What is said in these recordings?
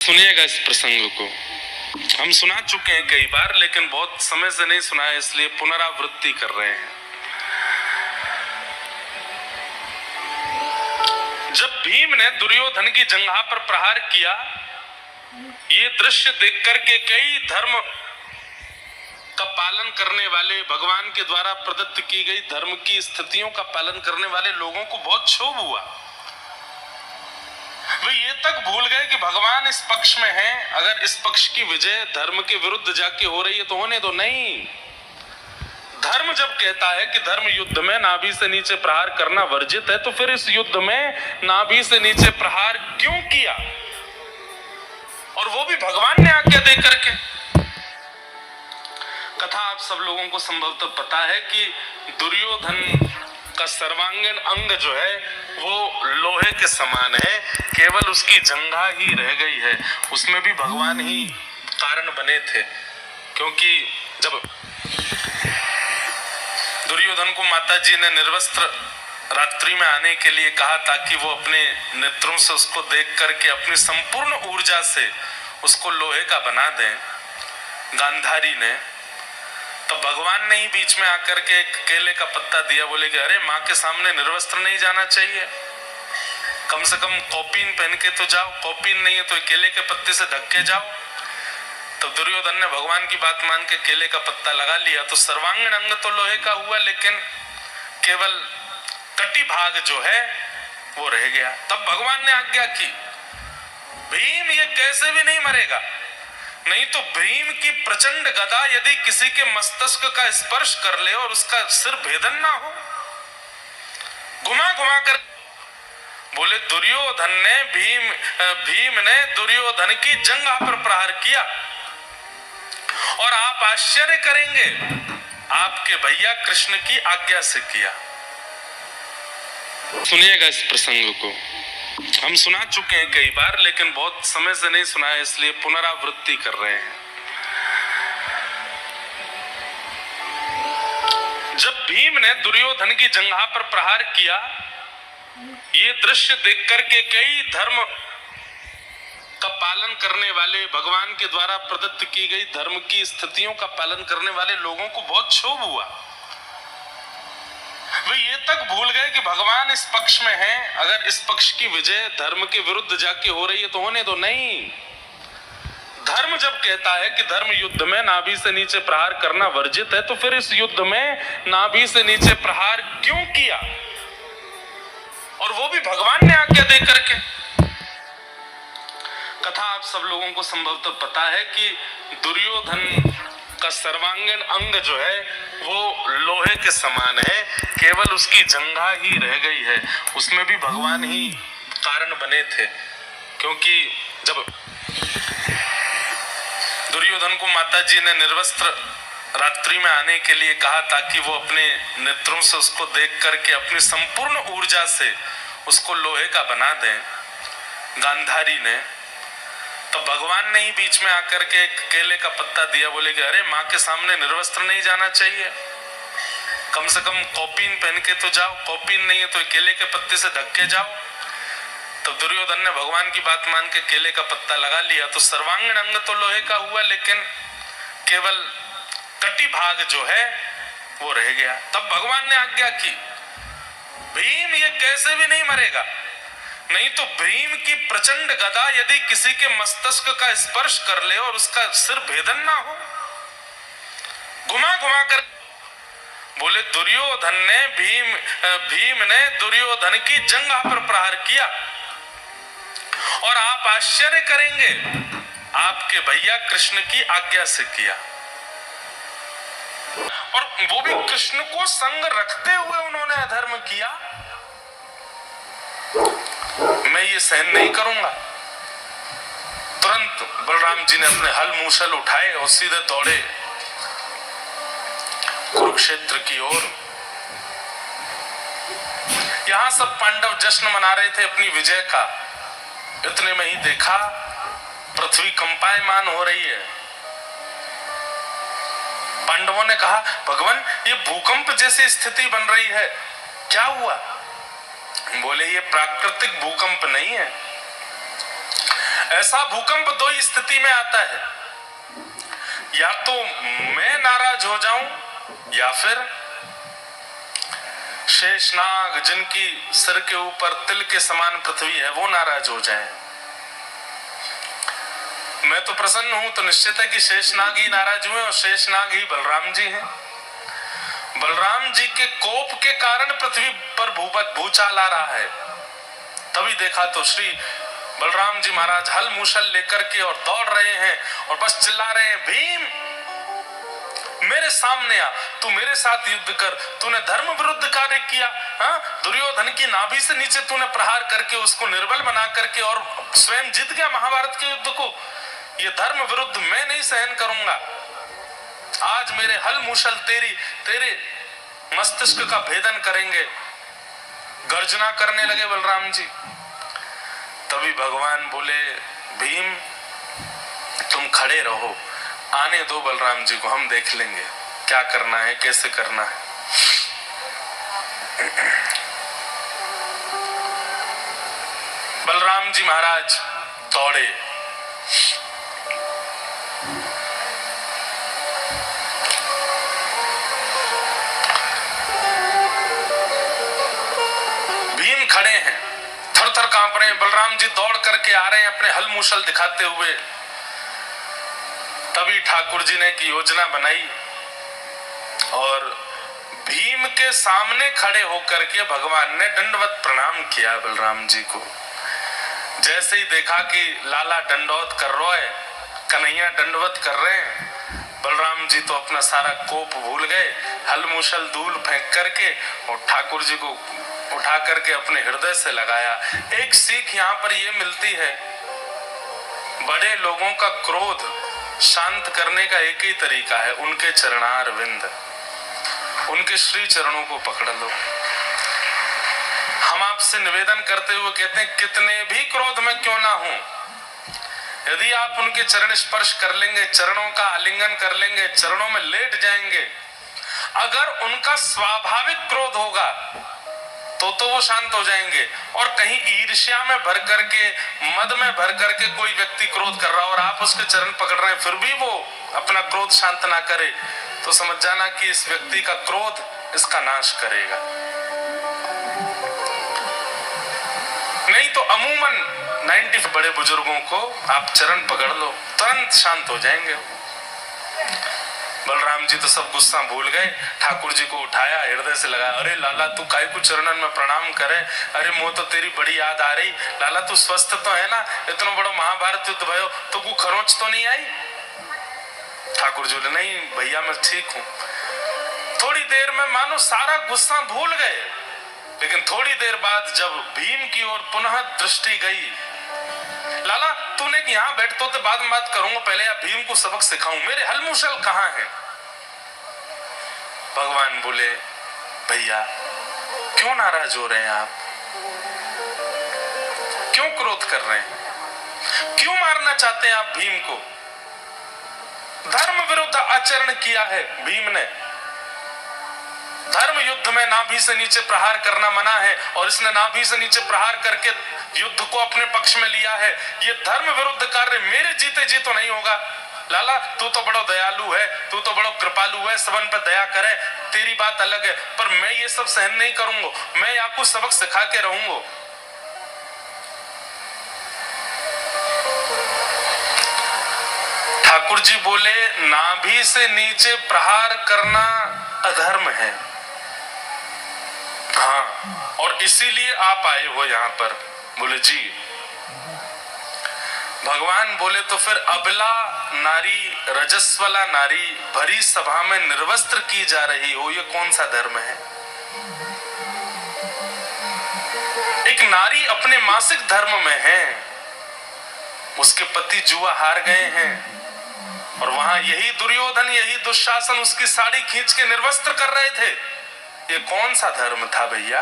सुनिएगा इस प्रसंग को। हम सुना चुके हैं कई बार, लेकिन बहुत समय से नहीं सुना है, इसलिए पुनरावृत्ति कर रहे हैं। जब भीम ने दुर्योधन की जंघा पर प्रहार किया, ये दृश्य देख करके कई धर्म का पालन करने वाले, भगवान के द्वारा प्रदत्त की गई धर्म की स्थितियों का पालन करने वाले लोगों को बहुत क्षोभ हुआ। वे ये तक भूल गए कि भगवान इस पक्ष में हैं। अगर इस पक्ष की विजय धर्म के विरुद्ध जाके हो रही है तो होने दो। नहीं, धर्म जब कहता है कि धर्म युद्ध में नाभि से नीचे प्रहार करना वर्जित है, तो फिर इस युद्ध में नाभि से नीचे प्रहार क्यों किया, और वो भी भगवान ने आज्ञा दे करके। कथा आप सब लोगों को संभवतः पता है कि दुर्योधन का सर्वांगीण अंग जो है वो लोहे के समान है, केवल उसकी जंघा ही रह गई है। उसमें भी भगवान ही कारण बने थे, क्योंकि जब दुर्योधन को माता जी ने निर्वस्त्र रात्रि में आने के लिए कहा ताकि वो अपने नेत्रों से उसको देख करके अपनी संपूर्ण ऊर्जा से उसको लोहे का बना दें, गांधारी ने, तो भगवान ने ही बीच में आकर के एक केले का पत्ता दिया। बोले कि अरे माँ के सामने निर्वस्त्र नहीं जाना चाहिए, कम से कम कौपीन पहन के तो जाओ, कौपीन नहीं है तो केले के पत्ते से ढक के जाओ। तो दुर्योधन ने भगवान की बात मान के केले का पत्ता लगा लिया, तो सर्वांगीण अंग तो लोहे का हुआ, लेकिन केवल कटी भाग जो है वो रह गया। तब भगवान ने आज्ञा की, भीम ये कैसे भी नहीं मरेगा, नहीं तो भीम की प्रचंड गदा यदि किसी के मस्तिष्क का स्पर्श कर ले और उसका सिर भेदन ना हो। घुमा घुमा कर बोले दुर्योधन ने भीम ने दुर्योधन की जंघा पर प्रहार किया, और आप आश्चर्य करेंगे, आपके भैया कृष्ण की आज्ञा से किया। सुनिएगा इस प्रसंग को। हम सुना चुके हैं कई बार, लेकिन बहुत समय से नहीं सुना है, इसलिए पुनरावृत्ति कर रहे हैं। जब भीम ने दुर्योधन की जंघा पर प्रहार किया, ये दृश्य देख करके कई धर्म का पालन करने वाले, भगवान के द्वारा प्रदत्त की गई धर्म की स्थितियों का पालन करने वाले लोगों को बहुत क्षोभ हुआ। वे ये तक भूल गए कि भगवान इस पक्ष में हैं। अगर इस पक्ष की विजय धर्म के विरुद्ध जाके हो रही है तो होने दो। नहीं, धर्म जब कहता है कि धर्म युद्ध में नाभि से नीचे प्रहार करना वर्जित है, तो फिर इस युद्ध में नाभि से नीचे प्रहार क्यों किया, और वो भी भगवान ने आज्ञा दे करके। कथा आप सब लोगों को संभवतः पता है कि दुर्योधन का सर्वांगीण अंग जो है वो लोहे के समान है, केवल उसकी जंघा ही रह गई है। उसमें भी भगवान ही कारण बने थे, क्योंकि जब दुर्योधन को माता जी ने निर्वस्त्र रात्रि में आने के लिए कहा ताकि वो अपने नेत्रों से उसको देख करके अपनी संपूर्ण ऊर्जा से उसको लोहे का बना दें, गांधारी ने, तो भगवान ने ही बीच में आकर के एक केले का पत्ता दिया। बोले कि अरे माँ के सामने निर्वस्त्र नहीं जाना चाहिए, कम से कम कौपीन पहन के तो जाओ, कौपीन नहीं है तो केले के पत्ते से ढक के जाओ। तो दुर्योधन ने भगवान की बात मान के केले का पत्ता लगा लिया, तो सर्वांगीण अंग तो लोहे का हुआ, लेकिन केवल कटी भाग जो है वो रह गया। तब भगवान ने आज्ञा की, भीम ये कैसे भी नहीं मरेगा, नहीं तो भीम की प्रचंड गदा यदि किसी के मस्तिष्क का स्पर्श कर ले और उसका सिर भेदन ना हो। घुमा घुमा कर बोले दुर्योधन ने भीम ने दुर्योधन की जंघा पर प्रहार किया, और आप आश्चर्य करेंगे, आपके भैया कृष्ण की आज्ञा से किया। और वो भी कृष्ण को संग रखते हुए उन्होंने अधर्म किया। मैं ये सहन नहीं करूंगा। तुरंत बलराम जी ने अपने हल मूसल उठाए और सीधे दौड़े कुरुक्षेत्र की ओर। यहां सब पांडव जश्न मना रहे थे अपनी विजय का। इतने में ही देखा पृथ्वी कंपायमान हो रही है। पांडवों ने कहा, भगवान ये भूकंप जैसी स्थिति बन रही है, क्या हुआ? बोले ये प्राकृतिक भूकंप नहीं है, ऐसा भूकंप दो ही स्थिति में आता है, या तो मैं नाराज हो जाऊं या फिर शेषनाग जिनकी सिर के ऊपर तिल के समान पृथ्वी है वो नाराज हो जाए। मैं तो प्रसन्न हूं तो निश्चित है कि शेषनाग ही नाराज हुए और शेषनाग ही बलराम जी हैं। बलराम जी के कोप के कारण पृथ्वी पर भूचाल आ रहा है। तभी देखा तो श्री बलराम जी महाराज हल मूसल लेकर के और दौड़ रहे हैं और बस चिल्ला रहे हैं, भीम मेरे सामने आ, तू मेरे साथ युद्ध कर, तूने धर्म विरुद्ध कार्य किया। दुर्योधन की नाभि से नीचे तूने प्रहार करके उसको निर्बल बना करके और स्वयं जीत गया महाभारत के युद्ध को। ये धर्म विरुद्ध मैं नहीं सहन करूंगा। आज मेरे हल मूसल तेरे मस्तिष्क का भेदन करेंगे। गर्जना करने लगे बलराम जी। तभी भगवान बोले, भीम तुम खड़े रहो, आने दो बलराम जी को, हम देख लेंगे क्या करना है, कैसे करना है। बलराम जी महाराज दौड़े। भीम खड़े हैं, थर-थर कांप रहे हैं। बलराम जी दौड़ करके आ रहे हैं अपने हल मूसल दिखाते हुए। तभी ठाकुर जी ने एक योजना बनाई और भीम के सामने खड़े होकर के भगवान ने दंडवत प्रणाम किया बलराम जी को। जैसे ही देखा कि लाला दंडवत कर रहा है, कन्हैया दंडवत कर रहे हैं, बलराम जी तो अपना सारा कोप भूल गए, हल मूसल दूर फेंक करके और ठाकुर जी को उठा करके अपने हृदय से लगाया। एक सीख यहाँ पर ये मिलती है, बड़े लोगों का क्रोध शांत करने का एक ही तरीका है, उनके चरणारविंद, उनके श्री चरणों को पकड़ लो। हम आपसे निवेदन करते हुए कहते हैं, कितने भी क्रोध में क्यों ना हो, यदि आप उनके चरण स्पर्श कर लेंगे, चरणों का आलिंगन कर लेंगे, चरणों में लेट जाएंगे, अगर उनका स्वाभाविक क्रोध होगा तो वो शांत हो जाएंगे। और कहीं ईर्ष्या में भर करके, मद में भर करके कोई व्यक्ति क्रोध कर रहा और आप उसके चरण पकड़ रहे हैं, फिर भी वो अपना क्रोध शांत ना करे, तो समझ जाना कि इस व्यक्ति का क्रोध इसका नाश करेगा। नहीं तो अमूमन 90 बड़े बुजुर्गों को आप चरण पकड़ लो, तुरंत शांत हो जाएंगे। बलराम जी तो सब गुस्सा भूल गए, ठाकुर जी को उठाया, हृदय से लगाया। अरे लाला तू काहे को चरणन में प्रणाम करे, अरे मोह तो तेरी बड़ी याद आ रही। लाला तू स्वस्थ तो है ना, इतना बड़ा महाभारत युद्ध भयो तो को खरोंच तो नहीं आई। ठाकुर जी बोले, नहीं भैया मैं ठीक हूँ। थोड़ी देर में मानो सारा गुस्सा भूल गए, लेकिन थोड़ी देर बाद जब भीम की ओर पुनः दृष्टि गई, लाला तूने यहाँ बैठ तो बाद में बात करूंगा, पहले आप भीम को सबक सिखाऊं, मेरे हल मूसल कहाँ है। भगवान बोले, भैया क्यों नाराज हो रहे हैं आप, क्यों क्रोध कर रहे हैं, क्यों मारना चाहते हैं आप भीम को। धर्म विरुद्ध आचरण किया है भीम ने। धर्म युद्ध में नाभि से नीचे प्रहार करना मना है और इसने नाभि से नीचे प्रहार करके युद्ध को अपने पक्ष में लिया है। ये धर्म विरुद्ध कार्य मेरे जीते जी तो नहीं होगा। लाला तू तो बड़ा दयालु है, तू तो बड़ा कृपालु है, सबन पर दया करे, तेरी बात अलग है, पर मैं ये सब सहन नहीं करूंगा, मैं आपको सबक सिखा के रहूंगा। ठाकुर जी बोले, नाभि से नीचे प्रहार करना अधर्म है। हाँ, और इसीलिए आप आए हो यहाँ पर। बोले जी। भगवान बोले, तो फिर अबला नारी, रजस्वला नारी भरी सभा में निर्वस्त्र की जा रही हो, ये कौन सा धर्म है। एक नारी अपने मासिक धर्म में है, उसके पति जुआ हार गए हैं और वहां यही दुर्योधन, यही दुशासन उसकी साड़ी खींच के निर्वस्त्र कर रहे थे। ये कौन सा धर्म था भैया।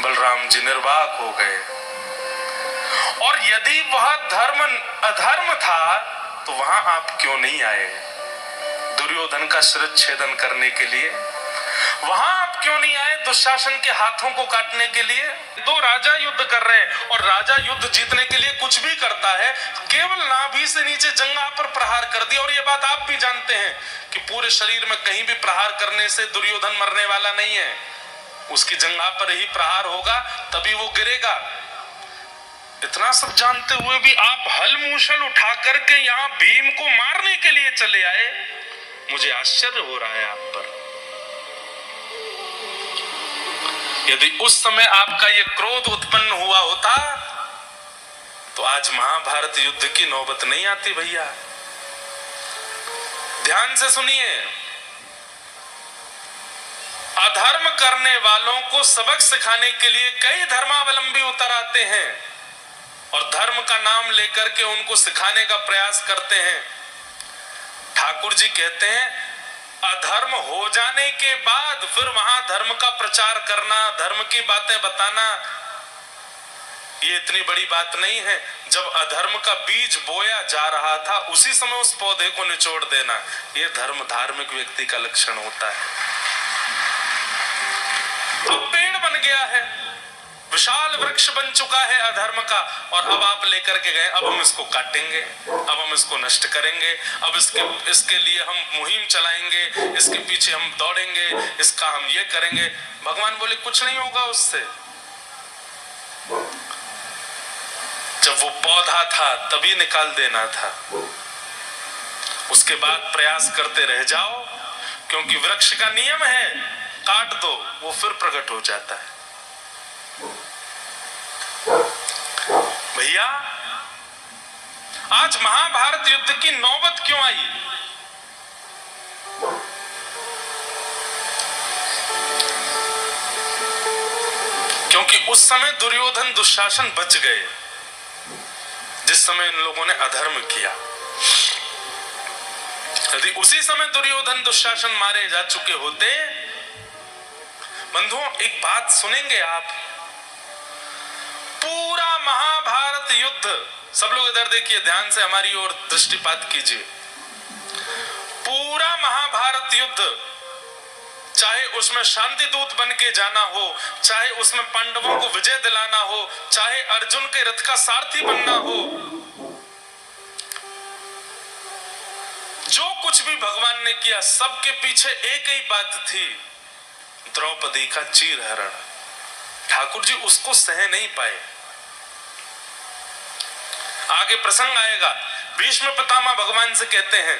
बलराम जी निर्वाक हो गए। और यदि वह धर्म अधर्म था तो वहां आप क्यों नहीं आए दुर्योधन का शिरच्छेदन करने के लिए। वहां आप क्यों नहीं आए दुशासन के हाथों को काटने के लिए? दो राजा युद्ध कर रहे हैं और राजा युद्ध जीतने के लिए कुछ भी करता है, केवल नाभि से नीचे जंघा पर प्रहार कर दिया। और ये बात आप भी जानते हैं कि पूरे शरीर में कहीं भी प्रहार करने से दुर्योधन मरने वाला नहीं है, उसकी जंघा पर ही प्रहार होगा, तभी वो गिरेगा। इतना सब जानते हुए भी आप हल मूसल उठा करके यहाँ भीम को मारने के लिए चले आए, मुझे आश्चर्य हो रहा है आप पर। यदि उस समय आपका ये क्रोध उत्पन्न हुआ होता तो आज महाभारत युद्ध की नौबत नहीं आती भैया। ध्यान से सुनिए, अधर्म करने वालों को सबक सिखाने के लिए कई धर्मावलंबी उतर आते हैं और धर्म का नाम लेकर के उनको सिखाने का प्रयास करते हैं। ठाकुर जी कहते हैं अधर्म हो जाने के बाद फिर वहां धर्म का प्रचार करना, धर्म की बातें बताना, ये इतनी बड़ी बात नहीं है। जब अधर्म का बीज बोया जा रहा था उसी समय उस पौधे को निचोड़ देना, ये धर्म धार्मिक व्यक्ति का लक्षण होता है। अब पेड़ बन गया है, विशाल वृक्ष बन चुका है अधर्म का, और अब आप लेकर के गए, अब हम इसको काटेंगे, अब हम इसको नष्ट करेंगे, अब इसके लिए हम मुहिम चलाएंगे, इसके पीछे हम दौड़ेंगे, इसका हम ये करेंगे। भगवान बोले कुछ नहीं होगा उससे। जब वो पौधा था तभी निकाल देना था, उसके बाद प्रयास करते रह जाओ, क्योंकि वृक्ष का नियम है काट दो वो फिर प्रकट हो जाता है। भैया आज महाभारत युद्ध की नौबत क्यों आई? क्योंकि उस समय दुर्योधन दुशासन बच गए, जिस समय इन लोगों ने अधर्म किया। यदि उसी समय दुर्योधन दुशासन मारे जा चुके होते, बंधुओं एक बात सुनेंगे आप, पूरा महाभारत युद्ध, सब लोग इधर देखिए, ध्यान से हमारी ओर दृष्टिपात कीजिए। पूरा महाभारत युद्ध, चाहे उसमें शांति दूत बन के जाना हो, चाहे उसमें पांडवों को विजय दिलाना हो, चाहे अर्जुन के रथ का सारथी बनना हो, जो कुछ भी भगवान ने किया सबके पीछे एक ही बात थी, द्रौपदी का चीरहरण। ठाकुर जी उसको सह नहीं पाए। आगे प्रसंग आएगा, भीष्म पितामह भगवान से कहते हैं,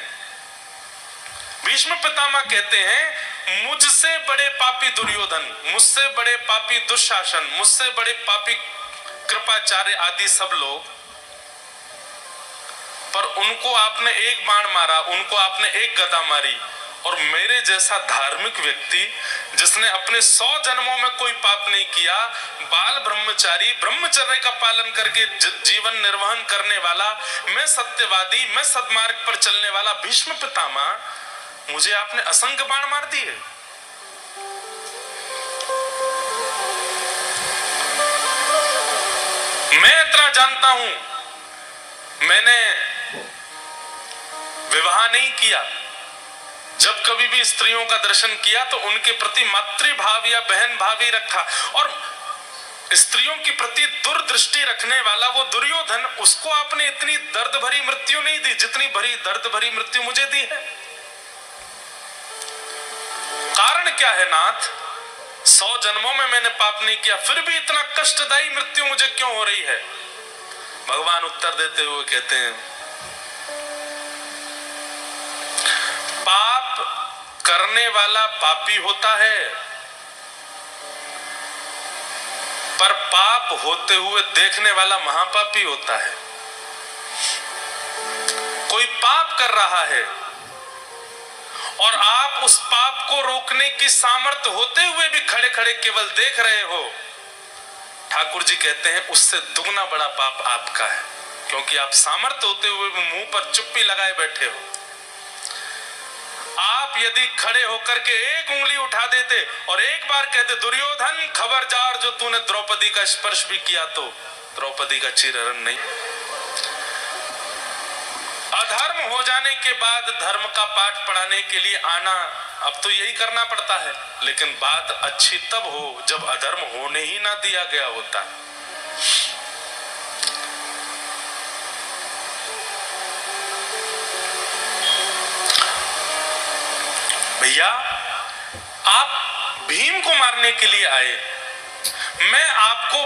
भीष्म पितामह कहते हैं मुझसे बड़े पापी दुर्योधन, मुझसे बड़े पापी दुशासन, मुझसे बड़े पापी कृपाचार्य आदि सब लोग, पर उनको आपने एक बाण मारा, उनको आपने एक गदा मारी, और मेरे जैसा धार्मिक व्यक्ति जिसने अपने 100 जन्मों में कोई पाप नहीं किया, बाल ब्रह्मचारी, ब्रह्मचर्य का पालन करके जीवन निर्वहन करने वाला, मैं सत्यवादी, मैं सद्मार्ग पर चलने वाला भीष्म पितामह, मुझे आपने असंख्य बाण मार दिए। मैं इतना जानता हूं, मैंने विवाह नहीं किया, जब कभी भी स्त्रियों का दर्शन किया तो उनके प्रति मातृभाव या बहन भाव ही रखा, और स्त्रियों के प्रति दूरदृष्टि रखने वाला वो दुर्योधन, उसको आपने इतनी दर्द भरी मृत्यु नहीं दी जितनी दर्द भरी मृत्यु मुझे दी है। कारण क्या है नाथ? 100 जन्मों में मैंने पाप नहीं किया, फिर भी इतना कष्टदायी मृत्यु मुझे क्यों हो रही है? भगवान उत्तर देते हुए कहते हैं, पाप करने वाला पापी होता है, पर पाप होते हुए देखने वाला महापापी होता है। कोई पाप कर रहा है और आप उस पाप को रोकने की सामर्थ्य होते हुए भी खड़े खड़े केवल देख रहे हो, ठाकुर जी कहते हैं उससे दुगना बड़ा पाप आपका है, क्योंकि आप सामर्थ्य होते हुए भी मुंह पर चुप्पी लगाए बैठे हो। आप यदि खड़े होकर के एक उंगली उठा देते और एक बार कहते दुर्योधन खबरदार, जो तूने द्रौपदी का स्पर्श भी किया तो द्रौपदी का चीरहरण नहीं। अधर्म हो जाने के बाद धर्म का पाठ पढ़ाने के लिए आना, अब तो यही करना पड़ता है। लेकिन बात अच्छी तब हो जब अधर्म होने ही ना दिया गया होता। भैया, आप भीम को मारने के लिए आए, मैं आपको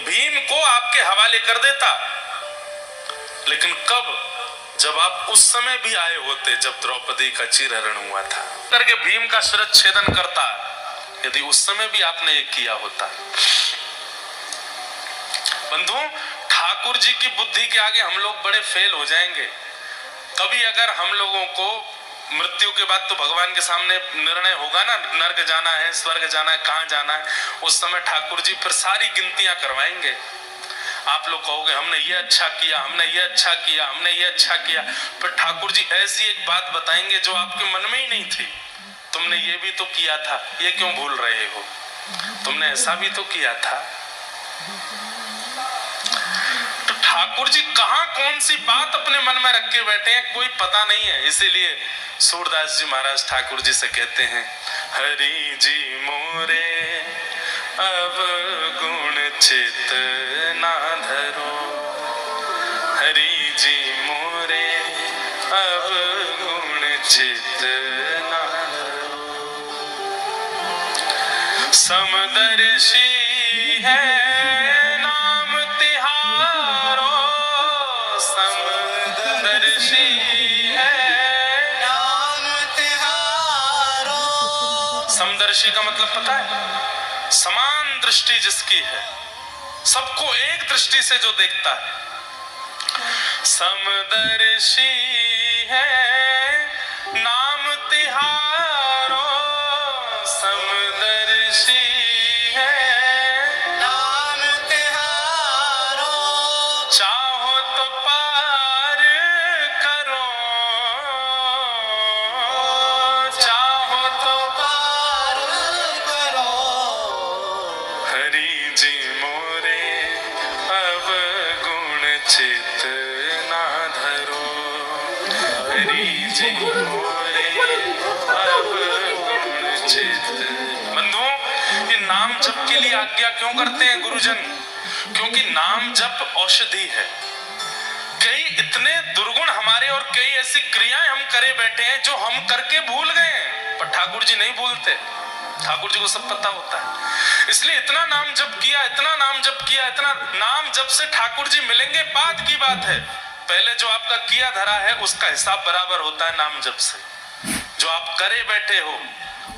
भीम को आपके हवाले कर देता। लेकिन कब? जब आप उस समय भी आए होते जब द्रौपदी का चीरहरण हुआ था, करके भीम का शिरच्छेदन करता। यदि उस समय भी आपने ये किया होता। बंधु, ठाकुर जी की बुद्धि के आगे हम लोग बड़े फेल हो जाएंगे। कभी अगर हम लोगों को मृत्यु के बाद तो भगवान के सामने निर्णय होगा ना, नर्क जाना है, स्वर्ग जाना है, कहां जाना है, उस समय ठाकुर जी फिर सारी गिनतियां करवाएंगे। आप लोग कहोगे हमने ये अच्छा किया, हमने ये अच्छा किया, हमने ये अच्छा किया। फिर ठाकुर जी ऐसी एक बात बताएंगे जो आपके मन में ही नहीं थी। तुमने ये भी तो किया था, ये क्यों भूल रहे हो? तुमने ऐसा भी तो किया था। तो ठाकुर जी कहां कौन सी बात अपने मन में रख के बैठे हैं कोई पता नहीं है। इसीलिए सूरदास जी महाराज ठाकुर जी से कहते हैं, हरि जी मोरे अब गुण चित ना धरो, हरि जी मोरे अब गुण चित ना धरो। समदर्शी है नाम तिहारो, समदर्शी है नाम तिहारो। समदर्शी का मतलब पता है? समान दृष्टि जिसकी है, सबको एक दृष्टि से जो देखता है। समदर्शी है नाम तिहारो, समदर्शी है नाम तिहारो। चाहो तो पार करो, चाहो तो पार करो, हरि जी मोरे अब गुण चित ना धरो, हरि जी मोरे अब गुण चित। बंधुओं, ये नाम जप के लिए आज्ञा क्यों करते हैं गुरुजन? क्योंकि नाम जप औषधि है। कई इतने दुर्गुण हमारे और कई ऐसी क्रियाएं हम करे बैठे हैं जो हम करके भूल गए हैं, पर ठाकुर जी नहीं भूलते। ठाकुर जी को सब पता होता है। इसलिए इतना नाम जप किया, इतना नाम जप किया, इतना नाम जप से ठाकुर जी मिलेंगे, बाद की बात है। पहले जो आपका किया धरा है उसका हिसाब बराबर होता है नाम जप से। जो आप करे बैठे हो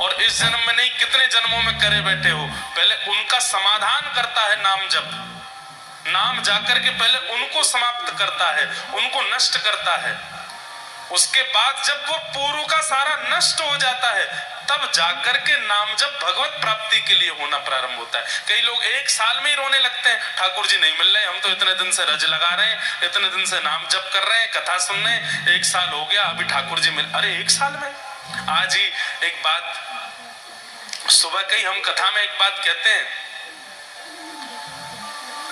और इस जन्म में नहीं कितने जन्मों में करे बैठे हो, पहले उनका समाधान करता है नाम जप। नाम जाकर के पहले उनको समाप्त करता है, उनको नष्ट करता है। उसके बाद जब वो पूर्व का सारा नष्ट हो जाता है, तब जाकर के नाम जप भगवत प्राप्ति के लिए होना प्रारंभ होता है। कई लोग एक साल में ही रोने लगते हैं, ठाकुर जी नहीं मिल रहे, हम तो इतने दिन से रज लगा रहे हैं, इतने दिन से नाम जप कर रहे हैं, कथा सुन रहे हैं, 1 साल हो गया, अभी ठाकुर जी मिल। अरे 1 साल में? आज ही एक बात सुबह कही हम कथा में एक बात कहते हैं।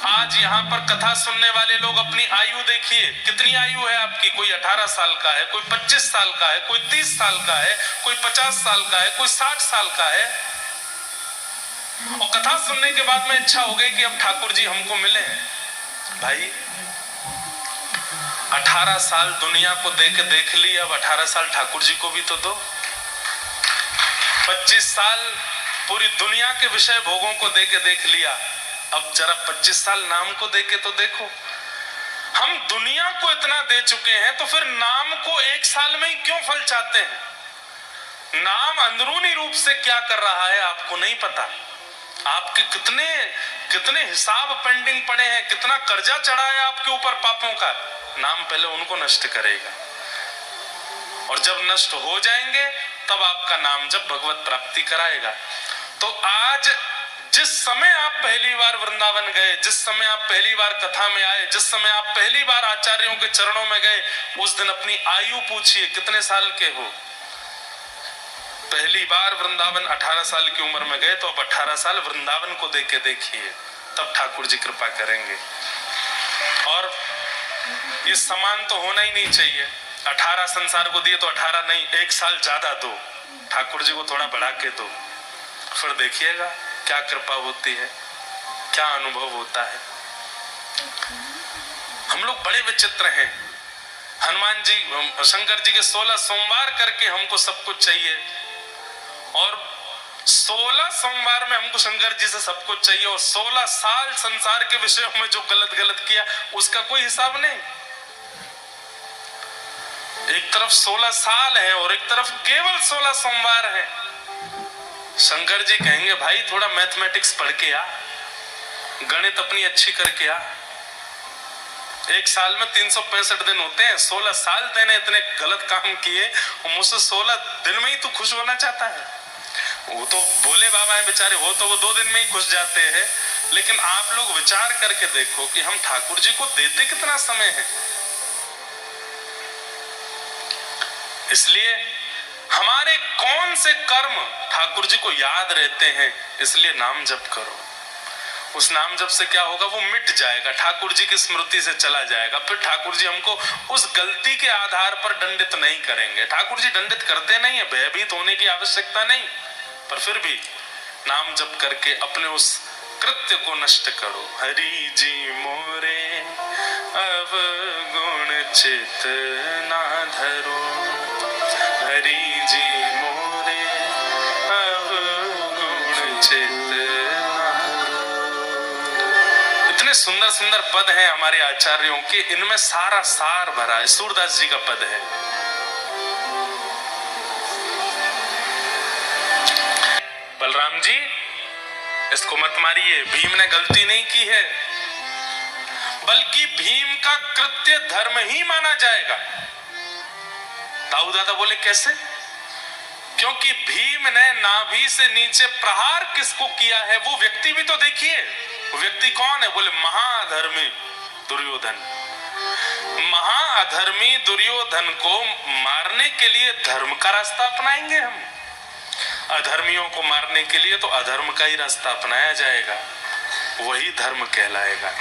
आज यहाँ पर कथा सुनने वाले लोग अपनी आयु देखिए, कितनी आयु है आपकी? कोई 18 साल का है, कोई 25 साल का है, कोई 30 साल का है, कोई 50 साल का है, कोई 60 साल का है। और कथा सुनने के बाद में इच्छा हो गई कि अब ठाकुर जी हमको मिले। भाई 18 साल दुनिया को देख ली, अब 18 साल ठाकुर जी को भी तो दो। 25 साल पूरी दुनिया के विषय भोगों को देख लिया, अब जरा 25 साल नाम को देके तो देखो। हम दुनिया को इतना दे चुके हैं, तो फिर नाम को 1 साल में ही क्यों फल चाहते हैं? नाम अंदरूनी रूप से क्या कर रहा है आपको नहीं पता। आपके कितने हिसाब पेंडिंग पड़े हैं, कितना कर्जा चढ़ा है आपके ऊपर पापों का। नाम पहले उनको नष्ट करेगा, और जब नष्ट हो जाएंगे तब आपका नाम जब भगवत प्राप्ति कराएगा। तो आज जिस समय आप पहली बार वृंदावन गए, जिस समय आप पहली बार कथा में आए, जिस समय आप पहली बार आचार्यों के चरणों में गए, उस दिन अपनी आयु पूछिए कितने साल के हो। पहली बार वृंदावन 18 साल की उम्र में गए, तो अब 18 साल वृंदावन को देख के देखिए, तब ठाकुर जी कृपा करेंगे। और ये समान तो होना ही नहीं चाहिए। 18 संसार को दिए तो 18 नहीं, 1 साल ज्यादा दो, ठाकुर जी को थोड़ा बढ़ा के दो, फिर देखिएगा क्या कृपा होती है, क्या अनुभव होता है। हम लोग बड़े विचित्र हैं। हनुमान जी, शंकर जी के 16 सोमवार करके हमको सब कुछ चाहिए, और 16 सोमवार में हमको शंकर जी से सब कुछ चाहिए, और 16 साल संसार के विषयों में जो गलत गलत किया उसका कोई हिसाब नहीं। एक तरफ 16 साल है और एक तरफ केवल 16 सोमवार है। शंकर जी कहेंगे भाई थोड़ा मैथमेटिक्स पढ़ के आ, गणित अपनी अच्छी करके आ। एक साल में 365 दिन होते हैं, 16 साल तेने इतने गलत काम किए और मुझसे 16 दिन में ही तू खुश होना चाहता है। वो तो भोले बाबा है बेचारे, वो 2 दिन में ही खुश जाते हैं। लेकिन आप लोग विचार करके देखो कि हम ठाकुर जी को देते कितना समय है। इसलिए हमारे कौन से कर्म ठाकुर जी को याद रहते हैं, इसलिए नाम जप करो। उस नाम जप से क्या होगा, वो मिट जाएगा, ठाकुर जी की स्मृति से चला जाएगा। फिर ठाकुर जी हमको उस गलती के आधार पर दंडित नहीं करेंगे। ठाकुर जी दंडित करते नहीं है, भयभीत होने की आवश्यकता नहीं, पर फिर भी नाम जप करके अपने उस कृत्य को नष्ट करो। हरि जी मोरे अब गुण चित ना धरो, हरि जी मोरे अब गुण चित। इतने सुंदर सुंदर पद हैं हमारे आचार्यों के, इनमें सारा सार भरा है। सूरदास जी का पद है, बलराम जी इसको मत मारिए, भीम ने गलती नहीं की है, बल्कि भीम का कृत्य धर्म ही माना जाएगा। ताऊ दादा बोले कैसे? क्योंकि भीम ने नाभि से नीचे प्रहार किसको किया है वो व्यक्ति भी तो देखिए। वो व्यक्ति कौन है? बोले महाअधर्मी दुर्योधन। महाअधर्मी दुर्योधन को मारने के लिए धर्म का रास्ता अपनाएंगे हम, अधर्मियों को मारने के लिए तो अधर्म का ही रास्ता अपनाया जाएगा, वही धर्म कहलाएगा।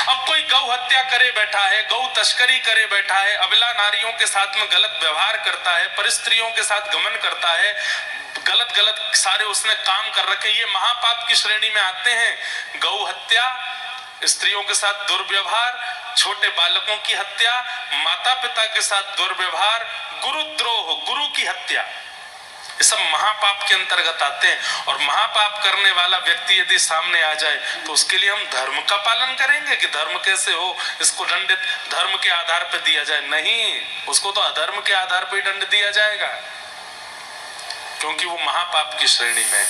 अब कोई गौ हत्या करे बैठा है, गौ तस्करी करे बैठा है, अबला नारियों के साथ में गलत व्यवहार करता है, परिस्त्रियों के साथ गमन करता है, गलत गलत सारे उसने काम कर रखे, ये महापाप की श्रेणी में आते हैं। गौ हत्या, स्त्रियों के साथ दुर्व्यवहार, छोटे बालकों की हत्या, माता पिता के साथ दुर्व्यवहार, गुरुद्रोह, गुरु की हत्या, ये सब महापाप के अंतर्गत आते हैं। और महापाप करने वाला व्यक्ति यदि सामने आ जाए तो उसके लिए हम धर्म का पालन करेंगे कि धर्म कैसे हो, इसको दंडित धर्म के आधार पर दिया जाए? नहीं, उसको तो अधर्म के आधार पर ही दंड दिया जाएगा, क्योंकि वो महापाप की श्रेणी में है।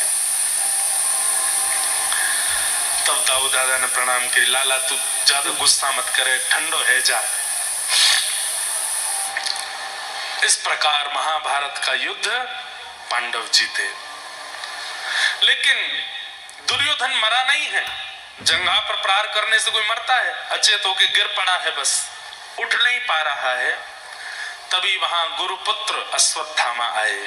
तब दाऊ दादा ने प्रणाम किया, लाला तू ज्यादा गुस्सा मत करे, ठंडो है जा। इस प्रकार महाभारत का युद्ध पांडव जीते। लेकिन दुर्योधन मरा नहीं है। जंघा पर प्रहार करने से कोई मरता है? अचेत होके गिर पड़ा है, बस उठ नहीं पा रहा है। तभी वहां गुरुपुत्र अश्वत्थामा आए।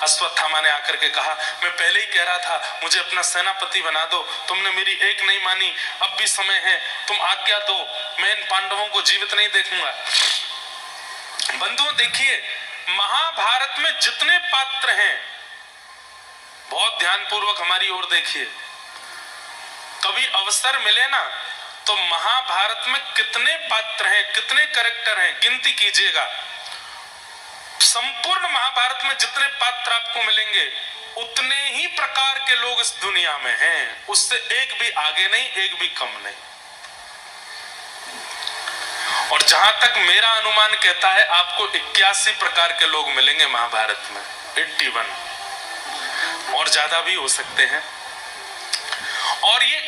अश्वत्थामा ने आकर के कहा, मैं पहले ही कह रहा था मुझे अपना सेनापति बना दो, तुमने मेरी एक नहीं मानी, अब भी समय है, तुम आज्ञा दो, मैं इन पांडवों को जीवित नहीं देखूंगा। बंधुओं देखिए, महाभारत में जितने पात्र हैं, बहुत ध्यानपूर्वक हमारी ओर देखिए, कभी अवसर मिले ना तो महाभारत में कितने पात्र हैं, कितने कैरेक्टर हैं, गिनती कीजिएगा। संपूर्ण महाभारत में जितने पात्र आपको मिलेंगे उतने ही प्रकार के लोग इस दुनिया में हैं, उससे एक भी आगे नहीं, एक भी कम नहीं। और जहां तक मेरा अनुमान कहता है आपको 81 प्रकार के लोग मिलेंगे महाभारत में, 81, और ज्यादा भी हो सकते हैं। और ये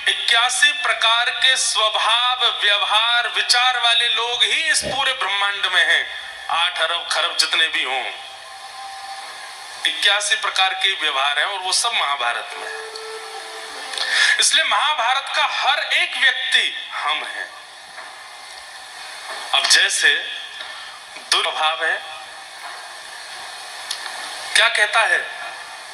81 प्रकार के स्वभाव, व्यवहार, विचार वाले लोग ही इस पूरे ब्रह्मांड में हैं। 8 अरब खरब जितने भी हों, 81 प्रकार के व्यवहार हैं, और वो सब महाभारत में है। इसलिए महाभारत का हर एक व्यक्ति हम हैं। अब जैसे दुर्भाव है, क्या कहता है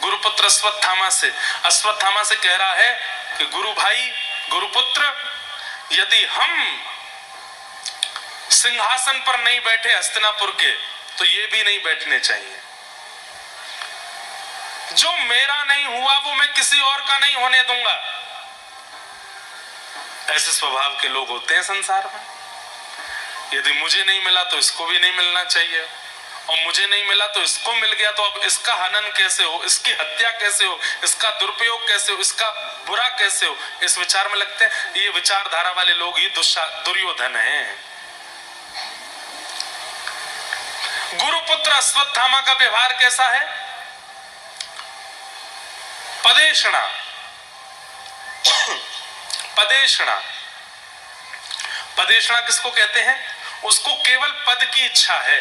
गुरुपुत्र अश्वत्थामा से? अश्वत्थामा से कह रहा है कि गुरु भाई, गुरुपुत्र, यदि हम सिंहासन पर नहीं बैठे हस्तिनापुर के, तो ये भी नहीं बैठने चाहिए। जो मेरा नहीं हुआ वो मैं किसी और का नहीं होने दूंगा। ऐसे स्वभाव के लोग होते हैं संसार में। यदि मुझे नहीं मिला तो इसको भी नहीं मिलना चाहिए, और मुझे नहीं मिला तो इसको मिल गया, तो अब इसका हनन कैसे हो, इसकी हत्या कैसे हो, इसका दुरुपयोग कैसे हो, इसका बुरा कैसे हो, इस विचार में लगते हैं। ये विचारधारा वाले लोग ही दुर्योधन हैं। गुरुपुत्र अश्वत्थामा का व्यवहार कैसा है? पदेषणा। पदेषणा, पदेषणा किसको कहते हैं? उसको केवल पद की इच्छा है।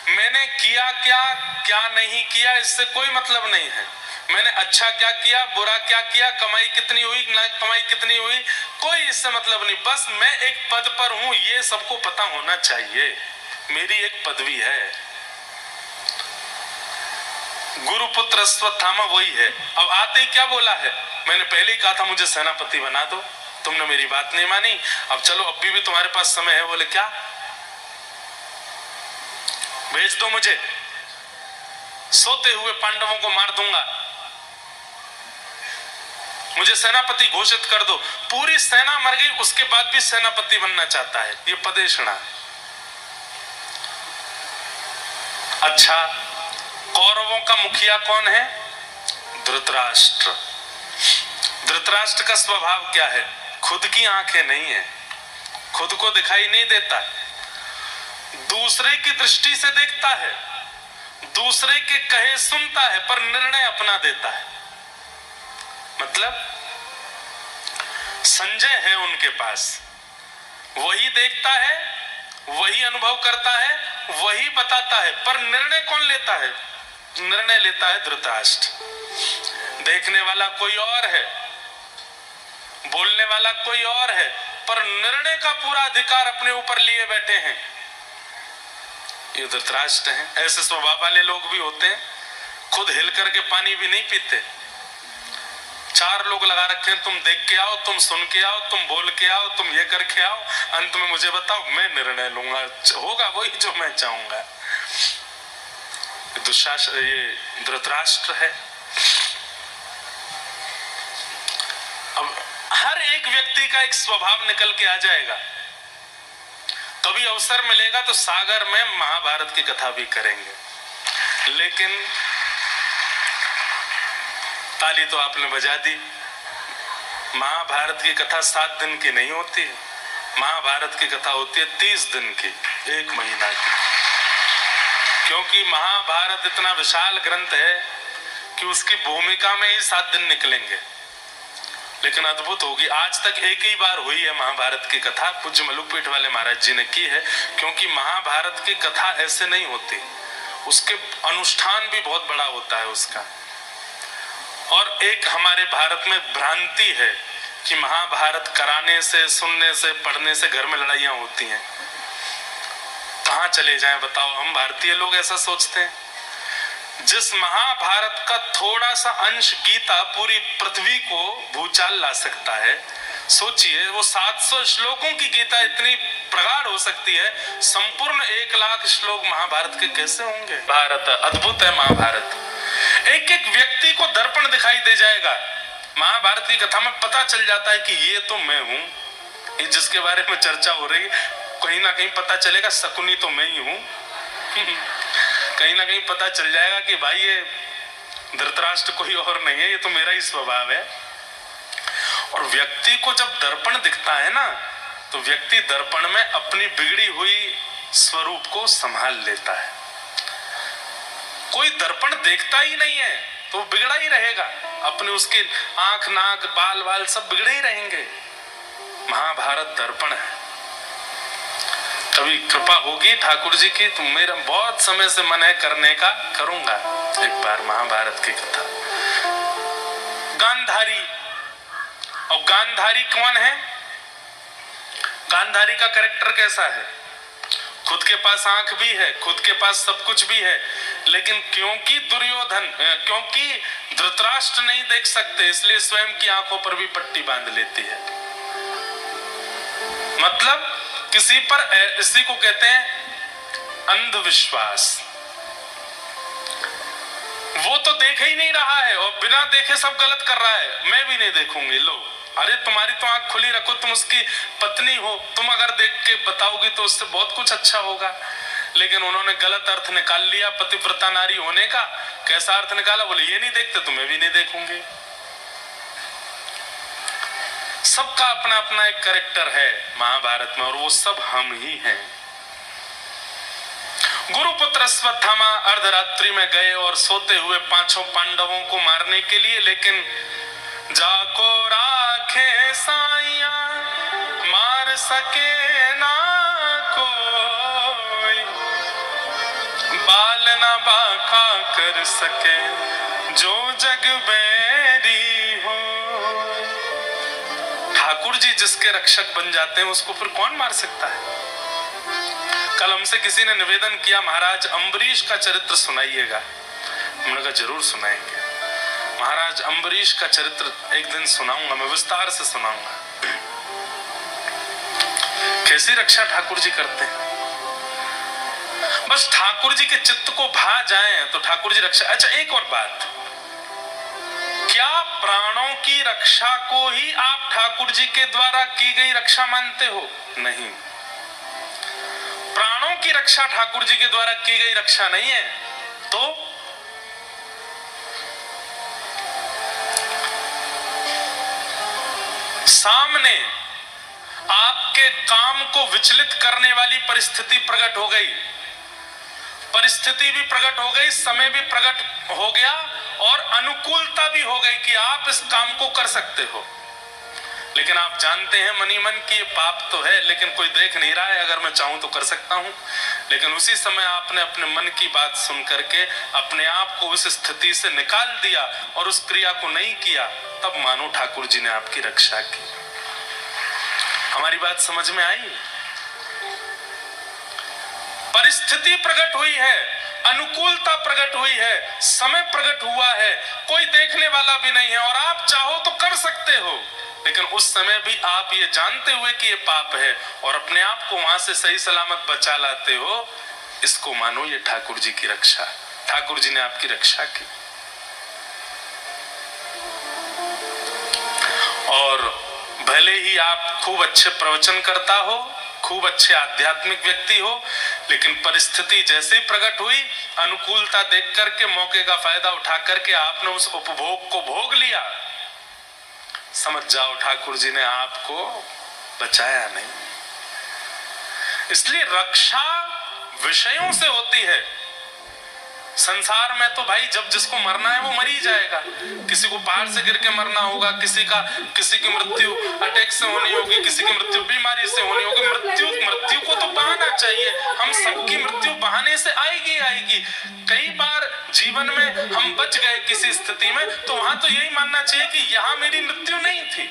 मैंने किया क्या, क्या नहीं किया, इससे कोई मतलब नहीं है। मैंने अच्छा क्या किया, बुरा क्या किया, कमाई कितनी हुई, ना कमाई कितनी हुई, कोई इससे मतलब नहीं। बस मैं एक पद पर हूं, ये सबको पता होना चाहिए। मेरी एक पदवी है। गुरुपुत्र अश्वत्थामा वही है। अब आते ही क्या बोला है? मैंने पहले ही कहा था मुझे सेनापति बना दो, तुमने मेरी बात नहीं मानी, अब चलो अभी भी तुम्हारे पास समय है। बोले क्या? भेज दो मुझे, सोते हुए पांडवों को मार दूंगा, मुझे सेनापति घोषित कर दो। पूरी सेना मर गई, उसके बाद भी सेनापति बनना चाहता है। ये पदेषणा। अच्छा, कौरवों का मुखिया कौन है? धृतराष्ट्र। धृतराष्ट्र का स्वभाव क्या है? खुद की आंखें नहीं है, खुद को दिखाई नहीं देता, दूसरे की दृष्टि से देखता है, दूसरे के कहे सुनता है, पर निर्णय अपना देता है। मतलब संजय है उनके पास, वही देखता है, वही अनुभव करता है, वही बताता है, पर निर्णय कौन लेता है? निर्णय लेता है धृतराष्ट्र। देखने वाला कोई और है, बोलने वाला कोई और है, पर निर्णय का पूरा अधिकार अपने ऊपर लिए बैठे हैं। ये धृतराष्ट्र हैं। ऐसे स्वभाव वाले लोग भी होते हैं, खुद हिल करके पानी भी नहीं पीते। 4 लोग लगा रखे हैं, तुम देख के आओ, तुम सुन के आओ, तुम बोल के आओ, तुम ये करके आओ, अंत में मुझे बताओ, मैं निर्णय लूंगा, होगा वही जो मैं चाहूंगा। दुशासन, ये धृतराष्ट्र है। अब हर एक व्यक्ति का एक स्वभाव निकल के आ जाएगा। कभी अवसर मिलेगा तो सागर में महाभारत की कथा भी करेंगे। लेकिन ताली तो आपने बजा दी। महाभारत की कथा 7 दिन की नहीं होती है, महाभारत की कथा होती है 30 दिन की, 1 महीना की। क्योंकि महाभारत इतना विशाल ग्रंथ है कि उसकी भूमिका में ही 7 दिन निकलेंगे। लेकिन अद्भुत होगी, आज तक एक ही बार हुई है महाभारत की कथा, पूज्य मलुकपीठ वाले महाराज जी ने की है। क्योंकि महाभारत की कथा ऐसे नहीं होती, उसके अनुष्ठान भी बहुत बड़ा होता है उसका। और एक हमारे भारत में भ्रांति है कि महाभारत कराने से, सुनने से, पढ़ने से घर में लड़ाइयां होती हैं। कहां चले जाएं बताओ, हम भारतीय लोग ऐसा सोचते हैं। जिस महाभारत का थोड़ा सा अंश गीता पूरी पृथ्वी को भूचाल ला सकता है, सोचिए वो 700 श्लोकों की गीता इतनी प्रगाढ़ हो सकती है, संपूर्ण 1 लाख श्लोक महाभारत के कैसे होंगे? भारत अद्भुत है। महाभारत एक एक व्यक्ति को दर्पण दिखाई दे जाएगा। महाभारत की कथा में पता चल जाता है कि ये तो मैं हूं, ये जिसके बारे में चर्चा हो रही, कहीं ना कहीं पता चलेगा शकुनी तो मैं ही हूं। कहीं ना कहीं पता चल जाएगा कि भाई ये धृतराष्ट्र कोई और नहीं है, ये तो मेरा ही स्वभाव है। और व्यक्ति को जब दर्पण दिखता है ना, तो व्यक्ति दर्पण में अपनी बिगड़ी हुई स्वरूप को संभाल लेता है। कोई दर्पण देखता ही नहीं है तो बिगड़ा ही रहेगा, अपने उसके आंख, नाक, बाल वाल सब बिगड़े ही रहेंगे। महाभारत दर्पण है। कभी कृपा होगी ठाकुर जी की तो मेरा बहुत समय से मन है करने का, करूंगा एक बार महाभारत की कथा। गांधारी, और गांधारी कौन है? गांधारी का कैरेक्टर कैसा है? खुद के पास आंख भी है, खुद के पास सब कुछ भी है, लेकिन क्योंकि क्योंकि धृतराष्ट्र नहीं देख सकते, इसलिए स्वयं की आंखों पर भी पट्टी बांध लेती है। मतलब किसी पर, इसी को कहते हैं अंधविश्वास। वो तो देख ही नहीं रहा है और बिना देखे सब गलत कर रहा है, मैं भी नहीं देखूंगी। लो, अरे तुम्हारी तो आंख खुली रखो, तुम उसकी पत्नी हो, तुम अगर देख के बताओगी तो उससे बहुत कुछ अच्छा होगा। लेकिन उन्होंने गलत अर्थ निकाल लिया पतिव्रता नारी होने का। कैसा अर्थ निकाला? बोले ये नहीं देखते तो मैं भी नहीं देखूंगी। सबका अपना अपना एक कैरेक्टर है महाभारत में, और वो सब हम ही हैं। गुरुपुत्र अश्वत्थामा अर्धरात्रि में गए और सोते हुए पांचों पांडवों को मारने के लिए, लेकिन जाको राखे साइया मार सके ना कोई, बाल ना बाका कर सके जो जग बैरी हो। ठाकुर जी जिसके रक्षक बन जाते हैं उसको फिर कौन मार सकता है? कल हमसे किसी ने निवेदन किया, महाराज अम्बरीश का चरित्र सुनाइएगा। हमने कहा जरूर सुनाएंगे महाराज, अम्बरीश का चरित्र एक दिन सुनाऊंगा, मैं विस्तार से सुनाऊंगा। कैसी रक्षा ठाकुर जी करते हैं। बस ठाकुर जी के चित्त को भा जाए तो ठाकुर जी रक्षा। अच्छा, एक और बात, क्या प्राणों की रक्षा को ही आप ठाकुर जी के द्वारा की गई रक्षा मानते हो? नहीं, प्राणों की रक्षा ठाकुर जी के द्वारा की गई रक्षा नहीं है। तो सामने आपके काम को विचलित करने वाली परिस्थिति प्रकट हो गई, परिस्थिति भी प्रकट हो गई, समय भी प्रकट हो गया और अनुकूलता भी हो गई कि आप इस काम को कर सकते हो। लेकिन आप जानते हैं मनी मन की ये पाप तो है, लेकिन कोई देख नहीं रहा है, अगर मैं चाहूं तो कर सकता हूं। लेकिन उसी समय आपने अपने मन की बात सुन करके अपने आप को उस स्थिति से निकाल दिया और उस क्रिया को नहीं किया, तब मानो ठाकुर जी ने आपकी रक्षा की। हमारी बात समझ में आई? परिस्थिति प्रकट हुई है, अनुकूलता प्रकट हुई है, समय प्रकट हुआ है, कोई देखने वाला भी नहीं है और आप चाहो तो कर सकते हो। लेकिन उस समय भी आप ये जानते हुए कि ये पाप है और अपने आप को वहां से सही सलामत बचा लाते हो, इसको मानो ये ठाकुर जी की रक्षा। ठाकुर जी ने आपकी रक्षा की। और भले ही आप खूब अच्छे प्रवचन करता हो, खूब अच्छे आध्यात्मिक व्यक्ति हो, लेकिन परिस्थिति जैसे ही प्रकट हुई, अनुकूलता देख करके, मौके का फायदा उठा करके आपने उस उपभोग को भोग लिया, समझ जाओ ठाकुर जी ने आपको बचाया नहीं। इसलिए रक्षा विषयों से होती है। संसार में तो भाई जब जिसको मरना है वो मर ही जाएगा। किसी को पहाड़ से गिर के मरना होगा, किसी की मृत्यु अटैक से होनी होगी, किसी की मृत्यु बीमारी से होनी होगी। मृत्यु को तो बहाना चाहिए, हम सबकी मृत्यु बहाने से आएगी। कई बार जीवन में हम बच गए किसी स्थिति में, तो वहां तो यही मानना चाहिए कि यहाँ मेरी मृत्यु नहीं थी,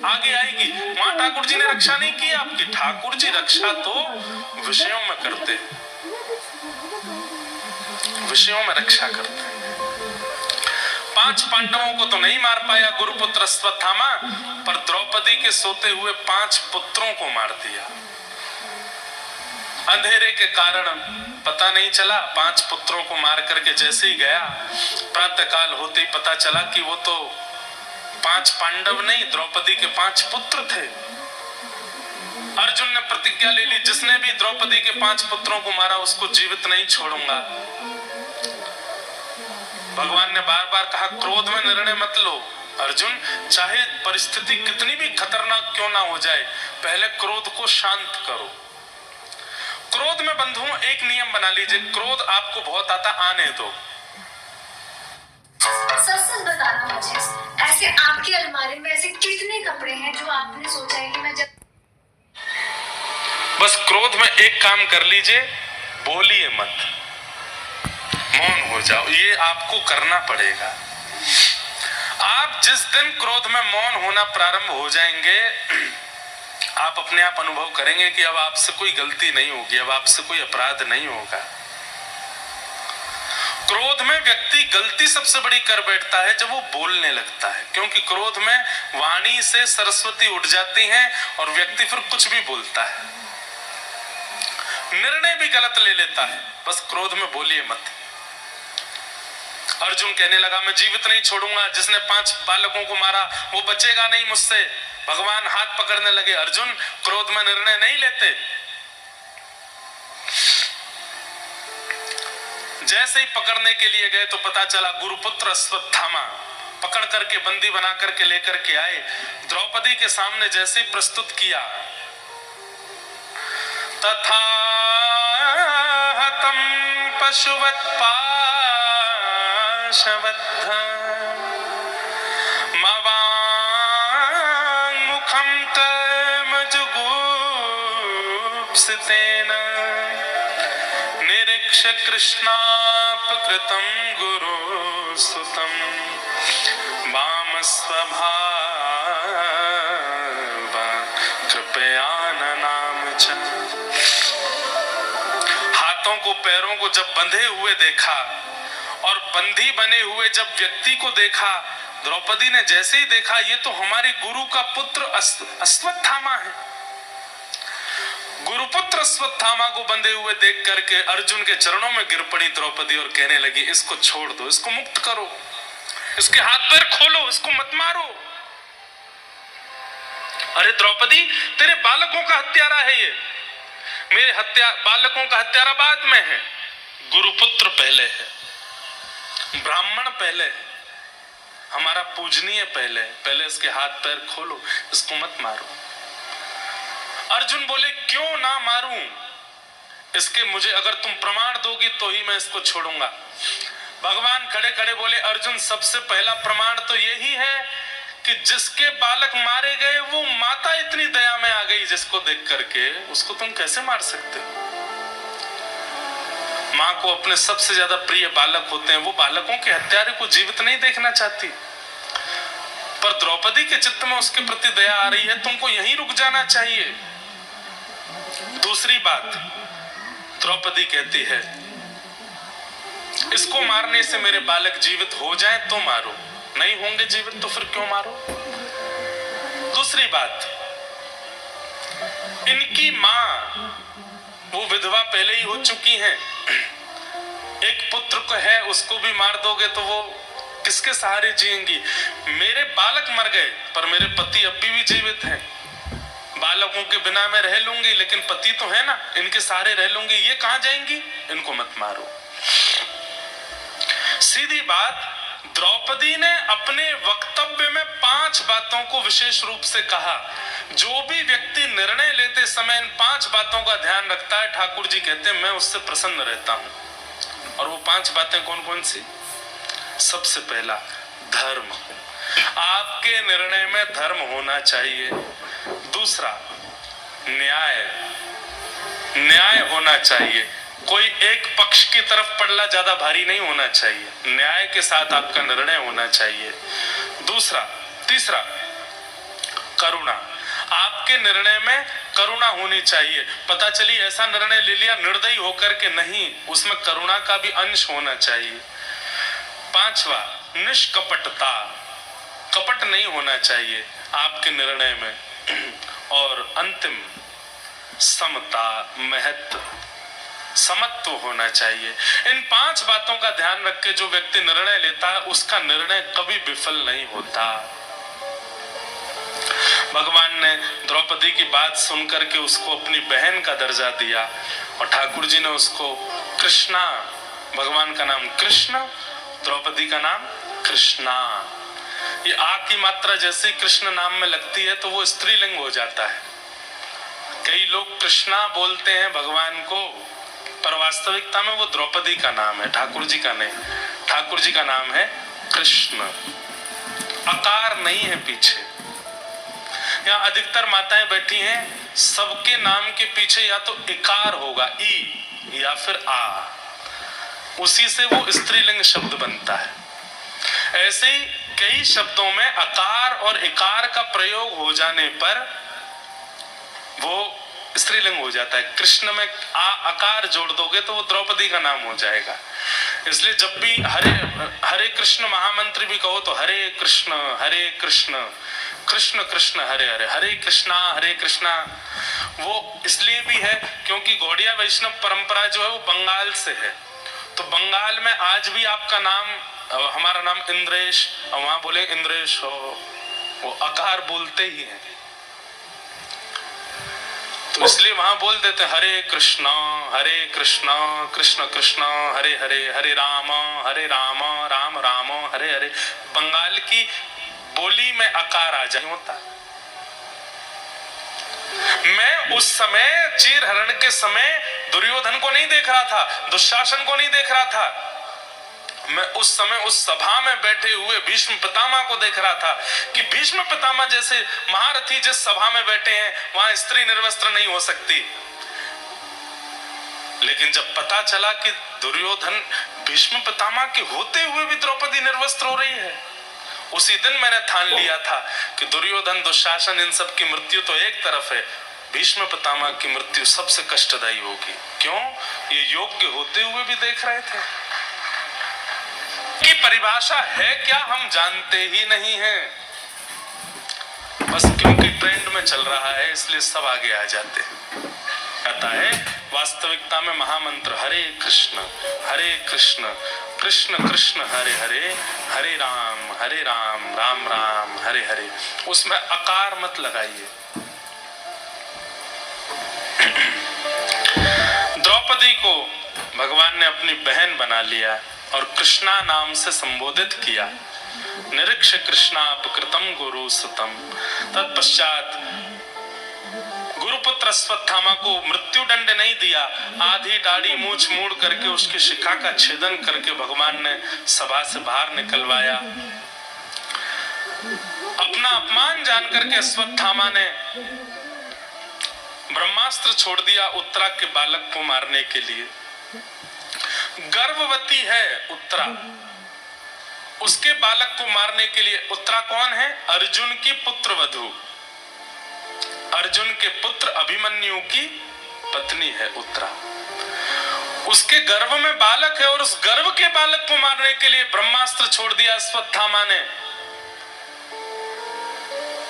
आगे आएगी। वहां ठाकुर जी ने रक्षा नहीं की आपकी। ठाकुर जी रक्षा तो विषयों में करते हैं, विषयों में रक्षा करते हैं। 5 पांडवों को तो नहीं मार पाया गुरुपुत्र अश्वत्थामा, पर द्रौपदी के सोते हुए 5 पुत्रों को मार दिया। अंधेरे के कारण पता नहीं चला, 5 पुत्रों को मार करके जैसे ही गया, प्रातःकाल होते ही पता चला कि वो तो 5 पांडव नहीं, द्रौपदी के 5 पुत्र थे। अर्जुन ने प्रतिज्ञा ले ली, जिसने भी द्रौपदी के 5 पुत्रों को मारा उसको जीवित नहीं छोड़ूंगा। भगवान ने बार बार कहा, क्रोध में निर्णय मत लो अर्जुन, चाहे परिस्थिति कितनी भी खतरनाक क्यों ना हो जाए, पहले क्रोध को शांत करो। क्रोध में बंधुओं एक नियम बना लीजिए, क्रोध आपको बहुत आता, आने दो। सच बताना मुझे, ऐसे आपकी अलमारी में ऐसे कितने कपड़े हैं जो आपने सोचा है कि मैं जब बस क्रोध में एक काम कर लीजिए, बोलिए मत, मौन हो जाओ। ये आपको करना पड़ेगा। आप जिस दिन क्रोध में मौन होना प्रारंभ हो जाएंगे, आप अपने आप अनुभव करेंगे कि अब आपसे कोई गलती नहीं होगी, अब आपसे कोई अपराध नहीं होगा। क्रोध में व्यक्ति गलती सबसे बड़ी कर बैठता है जब वो बोलने लगता है, क्योंकि क्रोध में वाणी से सरस्वती उठ जाती है और व्यक्ति फिर कुछ भी बोलता है। निर्णय भी गलत ले लेता है। बस क्रोध में बोलिए मत। अर्जुन कहने लगा मैं जीवित नहीं छोड़ूंगा, जिसने 5 बालकों को मारा वो बचेगा नहीं मुझसे। भगवान हाथ पकड़ने लगे, अर्जुन क्रोध में निर्णय नहीं लेते। जैसे ही पकड़ने के लिए गए तो पता चला गुरुपुत्र अश्वत्थामा पकड़ करके बंदी बना करके लेकर के आए। द्रौपदी के सामने जैसे ही प्रस्तुत किया, तथा हतम पशुवत पाशवद्ध मवाङ्मुखं कर्मजुगुप्सितेन निरीक्ष्य कृष्णापकृतं गुरुसुतं वामस्वभाव कृपया ननाम च। हाथों को पैरों को जब बंधे हुए देखा और बंदी बने हुए जब व्यक्ति को देखा, द्रौपदी ने जैसे ही देखा ये तो हमारे गुरु का पुत्र अश्वत्थामा है। गुरुपुत्र अश्वत्थामा को बंधे हुए देख करके अर्जुन के चरणों में गिर पड़ी द्रौपदी और कहने लगी इसको छोड़ दो, इसको मुक्त करो, इसके हाथ पैर खोलो, इसको मत मारो। अरे द्रौपदी, तेरे बालकों का हत्यारा है ये, मेरे बालकों का हत्यारा बाद में है, गुरुपुत्र पहले है, ब्राह्मण पहले है, हमारा पूजनीय पहले है, पहले इसके हाथ पैर खोलो, इसको मत मारो। अर्जुन बोले क्यों ना मारूं इसके, मुझे अगर तुम प्रमाण दोगी तो ही मैं इसको छोड़ूंगा। भगवान खड़े खड़े बोले अर्जुन सबसे पहला प्रमाण तो यही है कि जिसके बालक मारे गए वो माता इतनी दया में आ गई जिसको देख करके, उसको तुम कैसे मार सकते हो। माँ को अपने सबसे ज्यादा प्रिय बालक होते हैं, वो बालकों के हत्यारे को जीवित नहीं देखना चाहती, पर द्रौपदी के चित्त में उसके प्रति दया आ रही है, तुमको यहीं रुक जाना चाहिए। दूसरी बात, द्रौपदी कहती है इसको मारने से मेरे बालक जीवित हो जाएं तो मारो, नहीं होंगे जीवित तो फिर क्यों मारो। दूसरी बात, इनकी मां वो विधवा पहले ही हो चुकी हैं, एक पुत्र को है उसको भी मार दोगे तो वो किसके सहारे जिएंगी। मेरे बालक मर गए पर मेरे पति अभी भी जीवित हैं, बालकों के बिना मैं रह लूंगी लेकिन पति तो है ना, इनके सहारे रह लूंगी, ये कहां जाएंगी, इनको मत मारो। सीधी बात, द्रौपदी ने अपने वक्तव्य में 5 बातों को विशेष रूप से कहा। जो भी व्यक्ति निर्णय लेते समय इन 5 बातों का ध्यान रखता है, ठाकुर जी कहते हैं मैं उससे प्रसन्न रहता हूं। और वो 5 बातें कौन कौन सी? सबसे पहला, धर्म, आपके निर्णय में धर्म होना चाहिए। दूसरा, न्याय होना चाहिए, कोई एक पक्ष की तरफ पड़ना ज्यादा भारी नहीं होना चाहिए, न्याय के साथ आपका निर्णय होना चाहिए। तीसरा, करुणा, आपके निर्णय में करुणा होनी चाहिए। पता चली ऐसा निर्णय ले लिया निर्दयी होकर के, नहीं, उसमें करुणा का भी अंश होना चाहिए। 5वां, निष्कपटता, कपट नहीं होना चाहिए आपके निर्णय में। और अंतिम, समता, समत्व होना चाहिए। इन 5 बातों का ध्यान रख के जो व्यक्ति निर्णय लेता है उसका निर्णय कभी विफल नहीं होता। भगवान ने द्रौपदी की बात सुनकर के उसको अपनी बहन का दर्जा दिया और ठाकुर जी ने उसको कृष्णा, भगवान का नाम कृष्ण, द्रौपदी का नाम कृष्णा। ये आ की मात्रा जैसे कृष्ण नाम में लगती है तो वो स्त्रीलिंग हो जाता है। कई लोग कृष्णा बोलते हैं भगवान को, पर वास्तविकता में वो द्रौपदी का नाम है, ठाकुर जी का नहीं। ठाकुर जी का नाम है कृष्ण, अकार नहीं है पीछे। यहाँ अधिकतर माताएं बैठी हैं, सबके नाम के पीछे या तो इकार होगा, ई, या फिर आ, उसी से वो स्त्रीलिंग शब्द बनता है। ऐसे ही कई शब्दों में अकार और इकार का प्रयोग हो जाने पर वो स्त्रीलिंग हो जाता है। कृष्ण में अकार जोड़ दोगे तो वो द्रौपदी का नाम हो जाएगा। इसलिए जब भी हरे कृष्ण महामंत्र भी कहो तो हरे कृष्ण कृष्ण कृष्ण हरे हरे, हरे कृष्णा, वो इसलिए भी है क्योंकि गौड़िया वैष्णव परंपरा जो है वो बंगाल से है। तो बंगाल में आज भी आपका नाम, हमारा नाम इंद्रेश, और वहां बोले इंद्रेश हो, वो अकार बोलते ही हैं। तो इसलिए वहां बोल देते हैं हरे कृष्णा कृष्ण कृष्ण हरे हरे, हरे राम राम राम हरे हरे। बंगाल की बोली में अकार आ जाए होता है। मैं उस समय चीर हरण के समय दुर्योधन को नहीं देख रहा था, दुशासन को नहीं देख रहा था, मैं उस समय उस सभा में बैठे हुए भीष्म पितामह को देख रहा था कि भीष्म पितामह जैसे महारथी जिस सभा में बैठे हैं वहां स्त्री निर्वस्त्र नहीं हो सकती। लेकिन जब पता चला कि दुर्योधन भीष्म पितामह के होते हुए भी द्रौपदी निर्वस्त्र हो रही है, उसी दिन मैंने ठान लिया था कि दुर्योधन दुशासन इन सब की मृत्यु तो एक तरफ है, भीष्म पितामह की मृत्यु सबसे कष्टदायी होगी। क्यों? ये योग्य होते हुए भी देख रहे थे। की परिभाषा है क्या हम जानते ही नहीं हैं, बस क्योंकि ट्रेंड में चल रहा है इसलिए सब आगे आ जाते हैं। कहता है वास्तविकता में महामंत्र हरे कृष्ण कृष्ण कृष्ण हरे हरे, हरे राम राम राम हरे हरे। उसमें अकार मत लगाइए। द्रौपदी को भगवान ने अपनी बहन बना लिया और कृष्णा नाम से संबोधित किया। निरीक्ष कृष्णापकृतम गुरु सुतम। तत्पश्चात गुरुपुत्र अश्वत्थामा को मृत्यु दंड नहीं दिया, आधी दाढ़ी मूछ मूड़ करके उसकी शिखा का छेदन करके भगवान ने सभा से बाहर निकलवाया। अपना अपमान जान करके अश्वत्थामा ने ब्रह्मास्त्र छोड़ दिया उत्तरा के बालक को मारने के लिए। गर्भवती है उत्तरा, उसके बालक को मारने के लिए। उत्तरा कौन है? अर्जुन की पुत्र वधू, अर्जुन के पुत्र अभिमन्यु की पत्नी है उत्तरा। उसके गर्भ में बालक है और उस गर्भ के बालक को मारने के लिए ब्रह्मास्त्र छोड़ दिया अश्वत्थामा ने।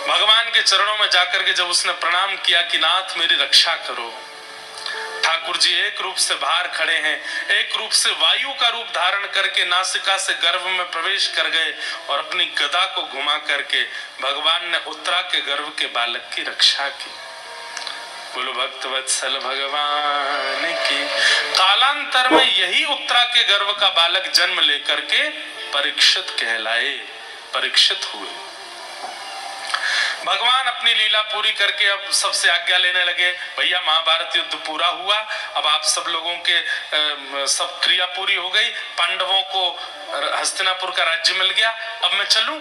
भगवान के चरणों में जाकर के जब उसने प्रणाम किया कि नाथ मेरी रक्षा करो, ठाकुर जी एक रूप से बाहर खड़े हैं, एक रूप से वायु का रूप धारण करके नासिका से गर्भ में प्रवेश कर गए और अपनी गदा को घुमा करके भगवान ने उत्तरा के गर्भ के बालक की रक्षा की। बोलो भक्तवत्सल भगवान की। कालांतर में यही उत्तरा के गर्भ का बालक जन्म लेकर के परीक्षित कहलाए, परीक्षित हुए। भगवान अपनी लीला पूरी करके अब सबसे आज्ञा लेने लगे, भैया महाभारत युद्ध पूरा हुआ, अब आप सब लोगों के सब क्रिया पूरी हो गई, पांडवों को हस्तिनापुर का राज्य मिल गया, अब मैं चलूं,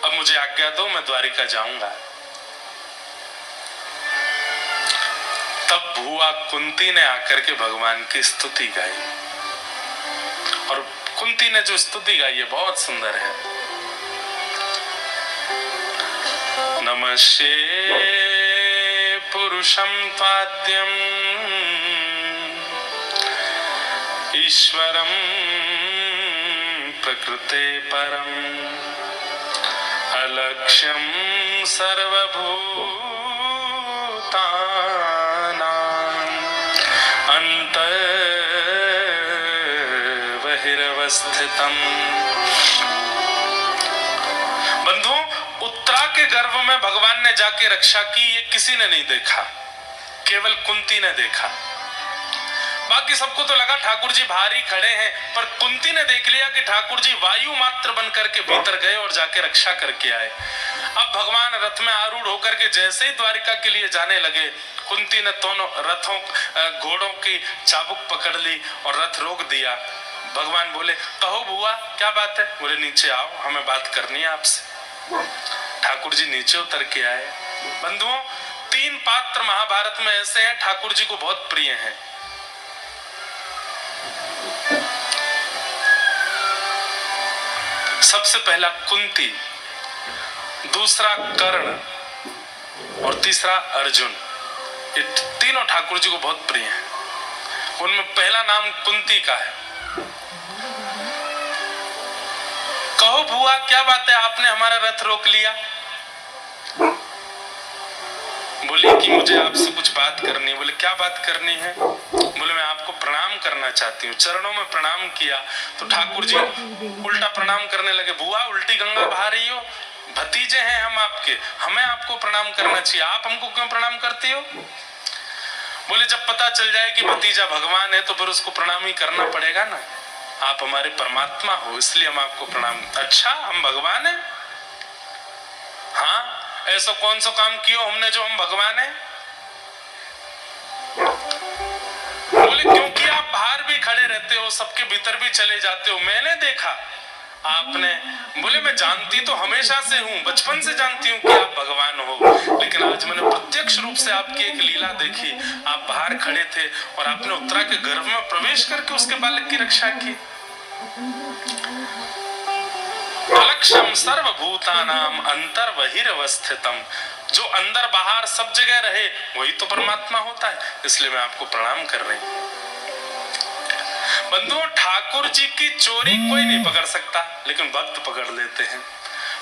अब मुझे आज्ञा दो, मैं द्वारिका जाऊंगा। तब भुआ कुंती ने आकर के भगवान की स्तुति गाई, और कुंती ने जो स्तुति गाई है बहुत सुंदर है। नमस्ते पुरुषं त्वाद्यं ईश्वरं प्रकृते परं अलक्ष्यं सर्वभूतानां अन्तर्बहिरवस्थितम्। बंधुओं, उत्तरा के गर्भ में भगवान ने जाके रक्षा की, ये किसी ने नहीं देखा, केवल कुंती ने देखा। बाकी सबको तो लगा ठाकुर जी भारी खड़े हैं, पर कुंती ने देख लिया कि ठाकुर जी वायु मात्र बन करके भीतर गए और जाके रक्षा करके आए। अब भगवान रथ में आरूढ़ होकर के जैसे ही द्वारिका के लिए जाने लगे, कुंती ने दोनों रथों घोड़ों की चाबुक पकड़ ली और रथ रोक दिया। भगवान बोले, कहो बुआ क्या बात है? बोले, नीचे आओ, हमें बात करनी है आपसे। ठाकुर जी नीचे उतर के आए। बंधुओं, 3 पात्र महाभारत में ऐसे हैं ठाकुर जी को बहुत प्रिय हैं। सबसे पहला कुंती, दूसरा कर्ण और तीसरा अर्जुन। ये तीनों ठाकुर जी को बहुत प्रिय हैं। उनमें पहला नाम कुंती का है। कहो बुआ क्या बात है, आपने हमारा रथ रोक लिया? बोली कि मुझे आपसे कुछ बात करनी है। बोले क्या बात करनी है? बोले मैं आपको प्रणाम करना चाहती हूँ। चरणों में प्रणाम किया तो ठाकुर जी उल्टा प्रणाम करने लगे। बुआ उल्टी गंगा बहा रही हो, भतीजे हैं हम आपके, हमें आपको प्रणाम करना चाहिए, आप हमको क्यों प्रणाम करती हो? बोले जब पता चल जाए कि भतीजा भगवान है तो फिर उसको प्रणाम ही करना पड़ेगा ना, आप हमारे परमात्मा हो इसलिए हम आपको प्रणाम। अच्छा हम भगवान हैं? हाँ, ऐसा कौन सा काम किया हमने जो हम भगवान हैं? बोले क्योंकि आप बाहर भी खड़े रहते हो, सबके भीतर भी चले जाते हो, मैंने देखा आपने। बोले मैं जानती तो हमेशा से हूँ, बचपन से जानती हूँ कि आप भगवान हो, लेकिन आज मैंने प्रत्यक्ष रूप से आपकी एक लीला देखी। आप बाहर खड़े थे और आपने उत्तरा के गर्भ में प्रवेश करके उसके बालक की रक्षा की। अलक्षम सर्वभूतानाम अंतर बहिरवस्थितम, जो अंदर बाहर सब जगह रहे वही तो परमात्मा होता है, इसलिए मैं आपको प्रणाम कर रही हूँ। बंधुओं, ठाकुर जी की चोरी कोई नहीं पकड़ सकता, लेकिन भक्त पकड़ लेते हैं।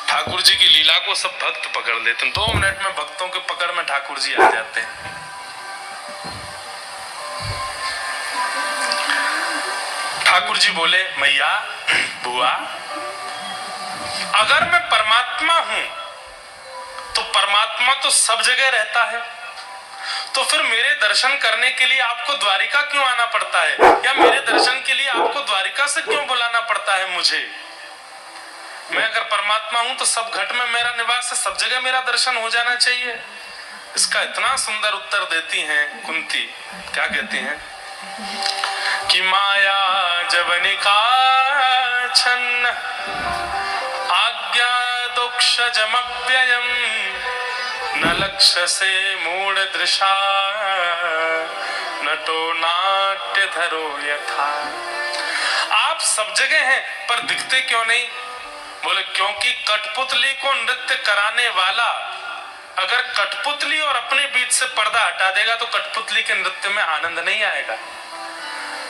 ठाकुर जी की लीला को सब भक्त पकड़ लेते हैं। 2 मिनट में भक्तों के पकड़ में ठाकुर जी आ जाते हैं। ठाकुर जी बोले मैया बुआ, अगर मैं परमात्मा हूं तो परमात्मा तो सब जगह रहता है, तो फिर मेरे दर्शन करने के लिए आपको द्वारिका क्यों आना पड़ता है, या मेरे दर्शन के लिए आपको द्वारिका से क्यों बुलाना पड़ता है मुझे? मैं अगर परमात्मा हूं तो सब घट में मेरा निवास है, सब जगह मेरा दर्शन हो जाना चाहिए। इसका इतना सुंदर उत्तर देती हैं कुंती, क्या कहती हैं कि माया जवनिका छन्न आज्ञा दोक्षजमव्ययम् न लक्ष्य से मूढ़ दृशा नटो नाट्य धरो यथा। आप सब जगह हैं पर दिखते क्यों नहीं? बोले क्योंकि कठपुतली को नृत्य कराने वाला अगर कठपुतली और अपने बीच से पर्दा हटा देगा तो कठपुतली के नृत्य में आनंद नहीं आएगा।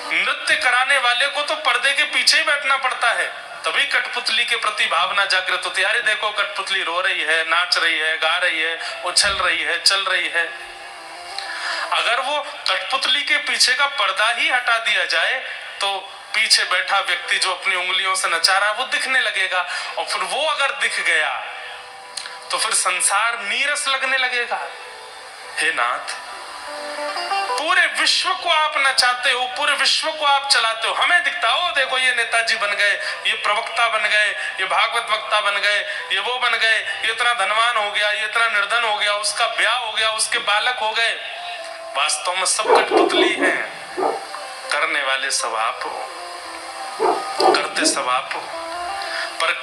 नृत्य कराने वाले को तो पर्दे के पीछे ही बैठना पड़ता है, तभी कठपुतली के प्रति भावना जागृत होती है। अरे देखो कठपुतली रो रही है, नाच रही है, गा रही है, उछल रही है, चल रही है। अगर वो कठपुतली के पीछे का पर्दा ही हटा दिया जाए तो पीछे बैठा व्यक्ति जो अपनी उंगलियों से नचा रहा है वो दिखने लगेगा, और फिर वो अगर दिख गया तो फिर संसार नीरस लगने लगेगा। हे नाथ, पूरे विश्व को आप नचाते हो, पूरे विश्व को आप चलाते हो, हमें दिखता हो देखो ये नेताजी बन गए, ये प्रवक्ता बन गए, ये भागवत वक्ता बन गए, ये वो बन गए, ये इतना धनवान हो गया, ये इतना निर्धन हो गया, उसका ब्याह हो गया, उसके बालक हो गए। वास्तव में सब कठपुतली हैं, करने वाले सब आप हो, करते सब आप हो। पर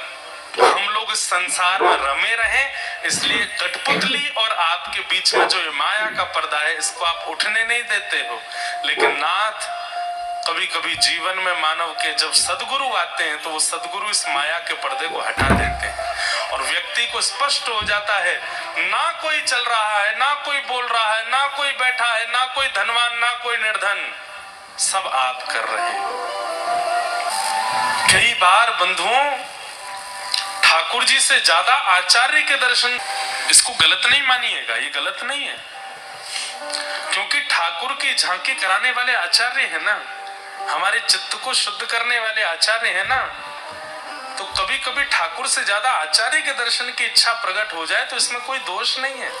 हम लोग इस संसार में रमे रहें, इसलिए कठपुतली और आपके बीच में जो ये माया का पर्दा है इसको आप उठने नहीं देते हो। लेकिन नाथ, कभी कभी जीवन में मानव के जब सदगुरु आते हैं तो वो सदगुरु इस माया के पर्दे को हटा देते हैं और व्यक्ति को स्पष्ट हो जाता है, ना कोई चल रहा है, ना कोई बोल रहा है, ना कोई बैठा है, ना कोई धनवान, ना कोई निर्धन, सब आप कर रहे हो। कई बार बंधुओं, ठाकुर जी से ज्यादा आचार्य के दर्शन, इसको गलत नहीं मानिएगा, ये गलत नहीं है, क्योंकि ठाकुर की झांकी कराने वाले आचार्य है ना, हमारे चित्त को शुद्ध करने वाले आचार्य है ना, तो कभी कभी ठाकुर से ज्यादा आचार्य के दर्शन की इच्छा प्रकट हो जाए तो इसमें कोई दोष नहीं है।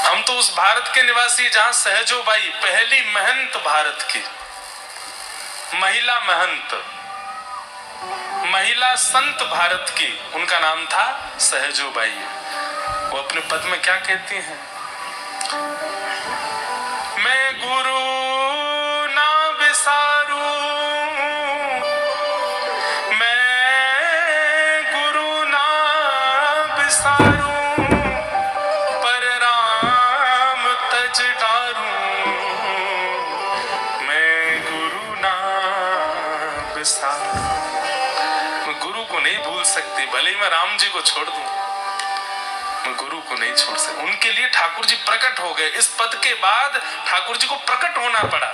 हम तो उस भारत के निवासी जहां सहजोबाई, पहली महंत भारत की महिला महंत, महिला संत भारत की, उनका नाम था सहजोबाई। वो अपने पद में क्या कहती हैं, मैं गुरु ना बिसारू, मैं गुरु ना बिसारू, पर राम तज डारू, मैं गुरु ना बिसारू। गुरु को नहीं भूल सकती, भले ही मैं राम जी को छोड़ दूं, मैं गुरु को नहीं छोड़ सकती। उनके लिए ठाकुर जी प्रकट हो गए। इस पद के बाद ठाकुर जी को प्रकट होना पड़ा।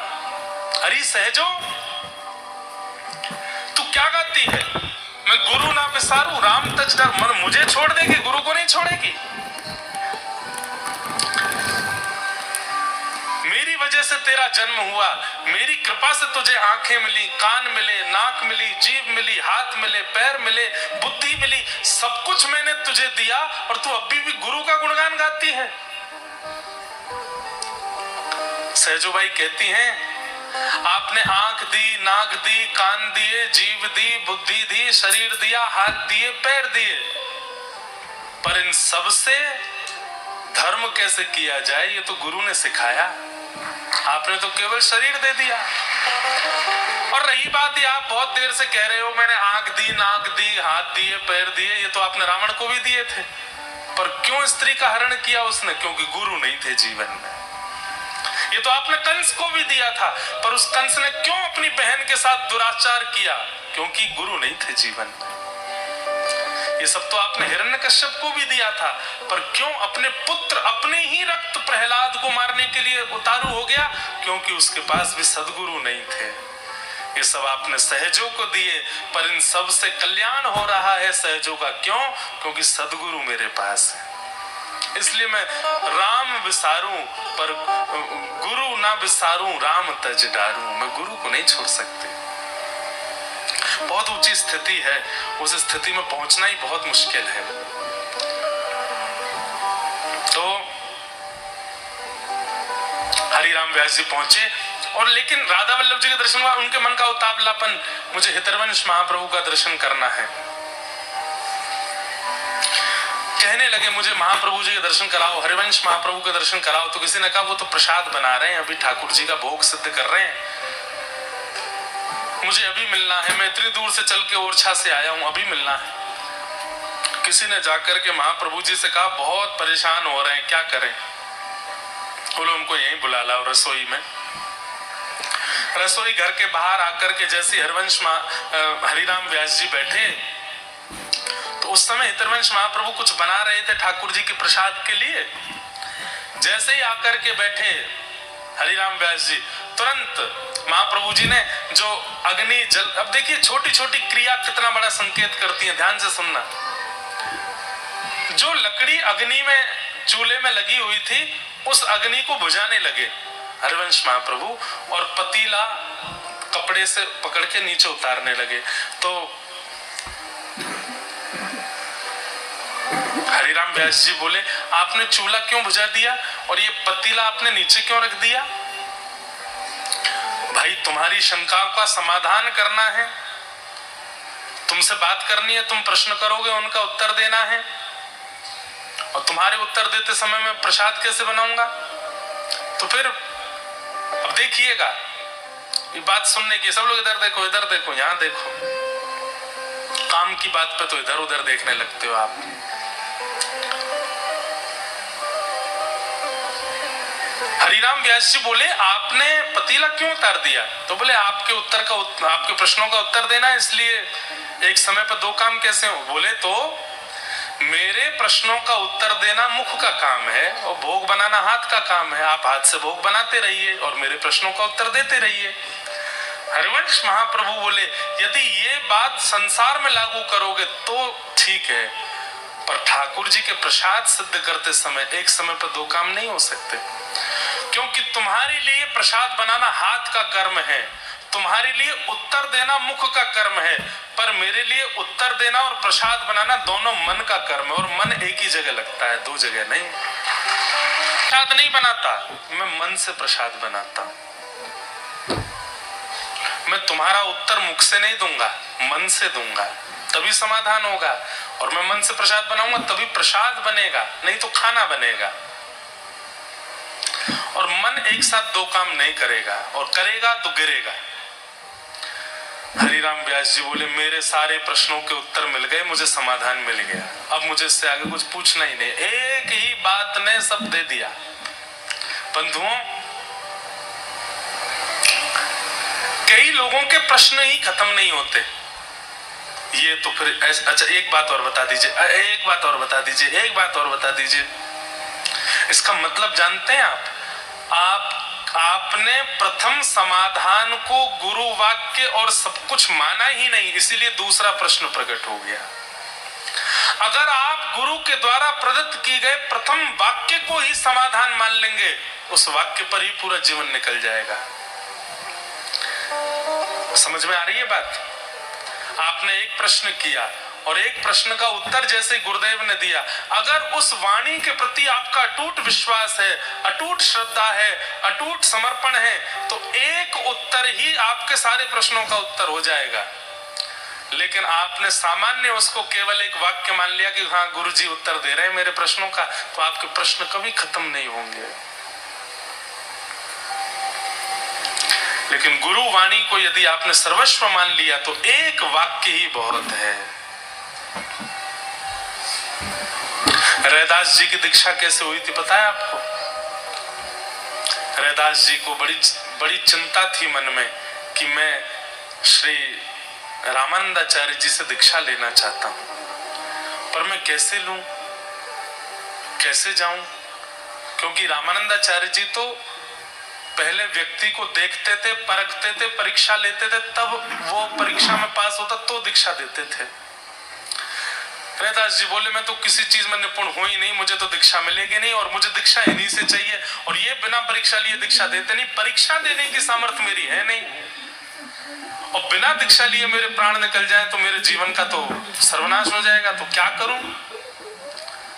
अरे सहजो, तू क्या गाती है, मैं गुरु ना बिसारू, राम तज डर, मुझे छोड़ देगी, गुरु को नहीं छोड़ेगी। तेरा जन्म हुआ, मेरी कृपा से तुझे आंखें मिली, कान मिले, नाक मिली, जीभ मिली, हाथ मिले, पैर मिले, बुद्धि मिली, सब कुछ मैंने तुझे दिया और तू अभी भी गुरु का गुणगान गाती है। सहजोबाई कहती हैं, आपने आंख दी, नाक दी, कान दिए, जीव दी, बुद्धि दी, शरीर दिया, हाथ दिए, पैर दिए, पर इन सब से धर्म कैसे किया जाए ये तो गुरु ने सिखाया। आपने तो केवल शरीर दे दिया। और रही बात, ये आप बहुत देर से कह रहे हो मैंने आंख दी, नाक दी, हाथ दिए, पैर दिए, ये तो आपने रावण को भी दिए थे, पर क्यों स्त्री का हरण किया उसने? क्योंकि गुरु नहीं थे जीवन में। ये तो आपने कंस को भी दिया था, पर उस कंस ने क्यों अपनी बहन के साथ दुराचार किया? क्योंकि गुरु नहीं थे जीवन में। ये सब तो आपने हिरण्यकश्यप को भी दिया था, पर क्यों अपने पुत्र, अपने ही रक्त प्रहलाद को मारने के लिए उतारू हो गया? क्योंकि उसके पास भी सद्गुरु नहीं थे। ये सब आपने सहजों को दिए, पर इन सब से कल्याण हो रहा है सहजों का। क्यों? क्योंकि सद्गुरु मेरे पास है। इसलिए मैं राम विसारूं पर गुरु ना विसारूं, राम तज डारूं। मैं गुरु को नहीं छोड़ सकते। बहुत ऊंची स्थिति है, उस स्थिति में पहुंचना ही बहुत मुश्किल है। तो हरिराम व्यास जी पहुंचे, और लेकिन राधा वल्लभ जी के दर्शन हुआ, उनके मन का उतावलापन, मुझे हितरवंश महाप्रभु का दर्शन करना है। कहने लगे मुझे महाप्रभु जी के दर्शन कराओ, हरिवंश महाप्रभु के दर्शन कराओ। तो किसी ने कहा वो तो प्रसाद बना रहे हैं, अभी ठाकुर जी का भोग सिद्ध कर रहे हैं, मुझे अभी मिलना है, मैं इतनी दूर से चल के ओरछा से आया हूं, अभी मिलना है। किसी ने जाकर के महाप्रभु जी से कहा बहुत परेशान हो रहे हैं, क्या करें? बोलो उनको यहीं बुला लाओ रसोई में। रसोई घर के बाहर आकर के जैसे हरिराम व्यास जी बैठे, तो उस समय हितरवंश महाप्रभु कुछ बना रहे थे ठाकुर जी के प्रसाद के लिए। जैसे ही आकर के बैठे हरिराम व्यास जी, तुरंत महाप्रभु जी ने जो अग्नि जल, अब देखिए छोटी छोटी क्रिया कितना बड़ा संकेत करती है, ध्यान से सुनना। जो लकड़ी अग्नि में, चूल्हे में लगी हुई थी, उस अग्नि को बुझाने लगे हरिवंश महाप्रभु, और पतीला कपड़े से पकड़ के नीचे उतारने लगे। तो हरिराम व्यास जी बोले आपने चूल्हा क्यों बुझा दिया और ये पतीला आपने नीचे क्यों रख दिया? भाई तुम्हारी शंकाओं का समाधान करना है, तुमसे बात करनी है, तुम प्रश्न करोगे, उनका उत्तर देना है, और तुम्हारे उत्तर देते समय मैं प्रसाद कैसे बनाऊंगा? तो फिर अब देखिएगा, ये बात सुनने की, सब लोग इधर देखो, यहां देखो, काम की बात पे तो इधर उधर देखने लगते हो आप। हरिराम व्यास जी बोले आपने पतीला क्यों उतार दिया? तो बोले आपके प्रश्नों का उत्तर देना, इसलिए एक समय पर दो काम कैसे हो? बोले तो मेरे प्रश्नों का उत्तर देना मुख का काम है और भोग बनाना हाथ का काम है। आप हाथ से भोग बनाते रहिए और मेरे प्रश्नों का उत्तर देते रहिए। हरिवंश महाप्रभु बोले यदि ये बात संसार में लागू करोगे तो ठीक है, पर ठाकुर जी के प्रसाद सिद्ध करते समय एक समय पर दो काम नहीं हो सकते, क्योंकि तुम्हारे लिए प्रसाद बनाना हाथ का कर्म है, तुम्हारे लिए उत्तर देना मुख का कर्म है, पर मेरे लिए उत्तर देना और प्रसाद बनाना दोनों मन का कर्म है, और मन एक ही जगह लगता है, दो जगह नहीं। प्रसाद नहीं बनाता, मैं मन से प्रसाद बनाता। मैं तुम्हारा उत्तर मुख से नहीं दूंगा, मन से दूंगा, तभी समाधान होगा। और मैं मन से प्रसाद बनाऊंगा तभी प्रसाद बनेगा, नहीं तो खाना बनेगा। और मन एक साथ दो काम नहीं करेगा, और करेगा तो गिरेगा। हरिराम व्यास जी बोले मेरे सारे प्रश्नों के उत्तर मिल गए, मुझे समाधान मिल गया, अब मुझे इससे आगे कुछ पूछना ही नहीं। एक ही बात ने सब दे दिया। बंधुओं, कई लोगों के प्रश्न ही खत्म नहीं होते। ये तो फिर अच्छा एक बात और बता दीजिए, एक बात और बता दीजिए, एक बात और बता दीजिए। इसका मतलब जानते हैं आपने प्रथम समाधान को गुरु वाक्य और सब कुछ माना ही नहीं, इसीलिए दूसरा प्रश्न प्रकट हो गया। अगर आप गुरु के द्वारा प्रदत्त किए गए प्रथम वाक्य को ही समाधान मान लेंगे, उस वाक्य पर ही पूरा जीवन निकल जाएगा। समझ में आ रही है बात? आपने एक प्रश्न किया और एक प्रश्न का उत्तर जैसे गुरुदेव ने दिया, अगर उस वाणी के प्रति आपका अटूट विश्वास है, अटूट श्रद्धा है, अटूट समर्पण है, तो एक उत्तर ही आपके सारे प्रश्नों का उत्तर हो जाएगा। लेकिन आपने सामान्य उसको केवल एक वाक्य मान लिया कि हाँ गुरुजी उत्तर दे रहे हैं मेरे प्रश्नों का, तो आपके प्रश्न कभी खत्म नहीं होंगे। लेकिन गुरु वाणी को यदि आपने सर्वस्व मान लिया तो एक वाक्य ही बहुत है। रैदास जी की दीक्षा कैसे हुई थी पता है आपको? रैदास जी को बड़ी चिंता थी मन में कि मैं श्री रामानंदाचार्य जी से दीक्षा लेना चाहता हूं, पर मैं कैसे लूं, कैसे जाऊं? क्योंकि रामानंदाचार्य जी तो पहले व्यक्ति को देखते थे, परखते थे, परीक्षा लेते थे, तब वो परीक्षा में पास होता तो दीक्षा देते थे। रैदास जी बोले मैं तो किसी चीज में निपुण हूं ही नहीं, मुझे तो दीक्षा मिलेगी नहीं और मुझे दीक्षा इन्हीं से चाहिए, और ये बिना परीक्षा लिए दीक्षा देते नहीं, परीक्षा देने की सामर्थ्य मेरी है नहीं, और बिना दीक्षा लिए मेरे प्राण निकल जाए तो मेरे जीवन का तो सर्वनाश हो जाएगा, तो क्या करूं?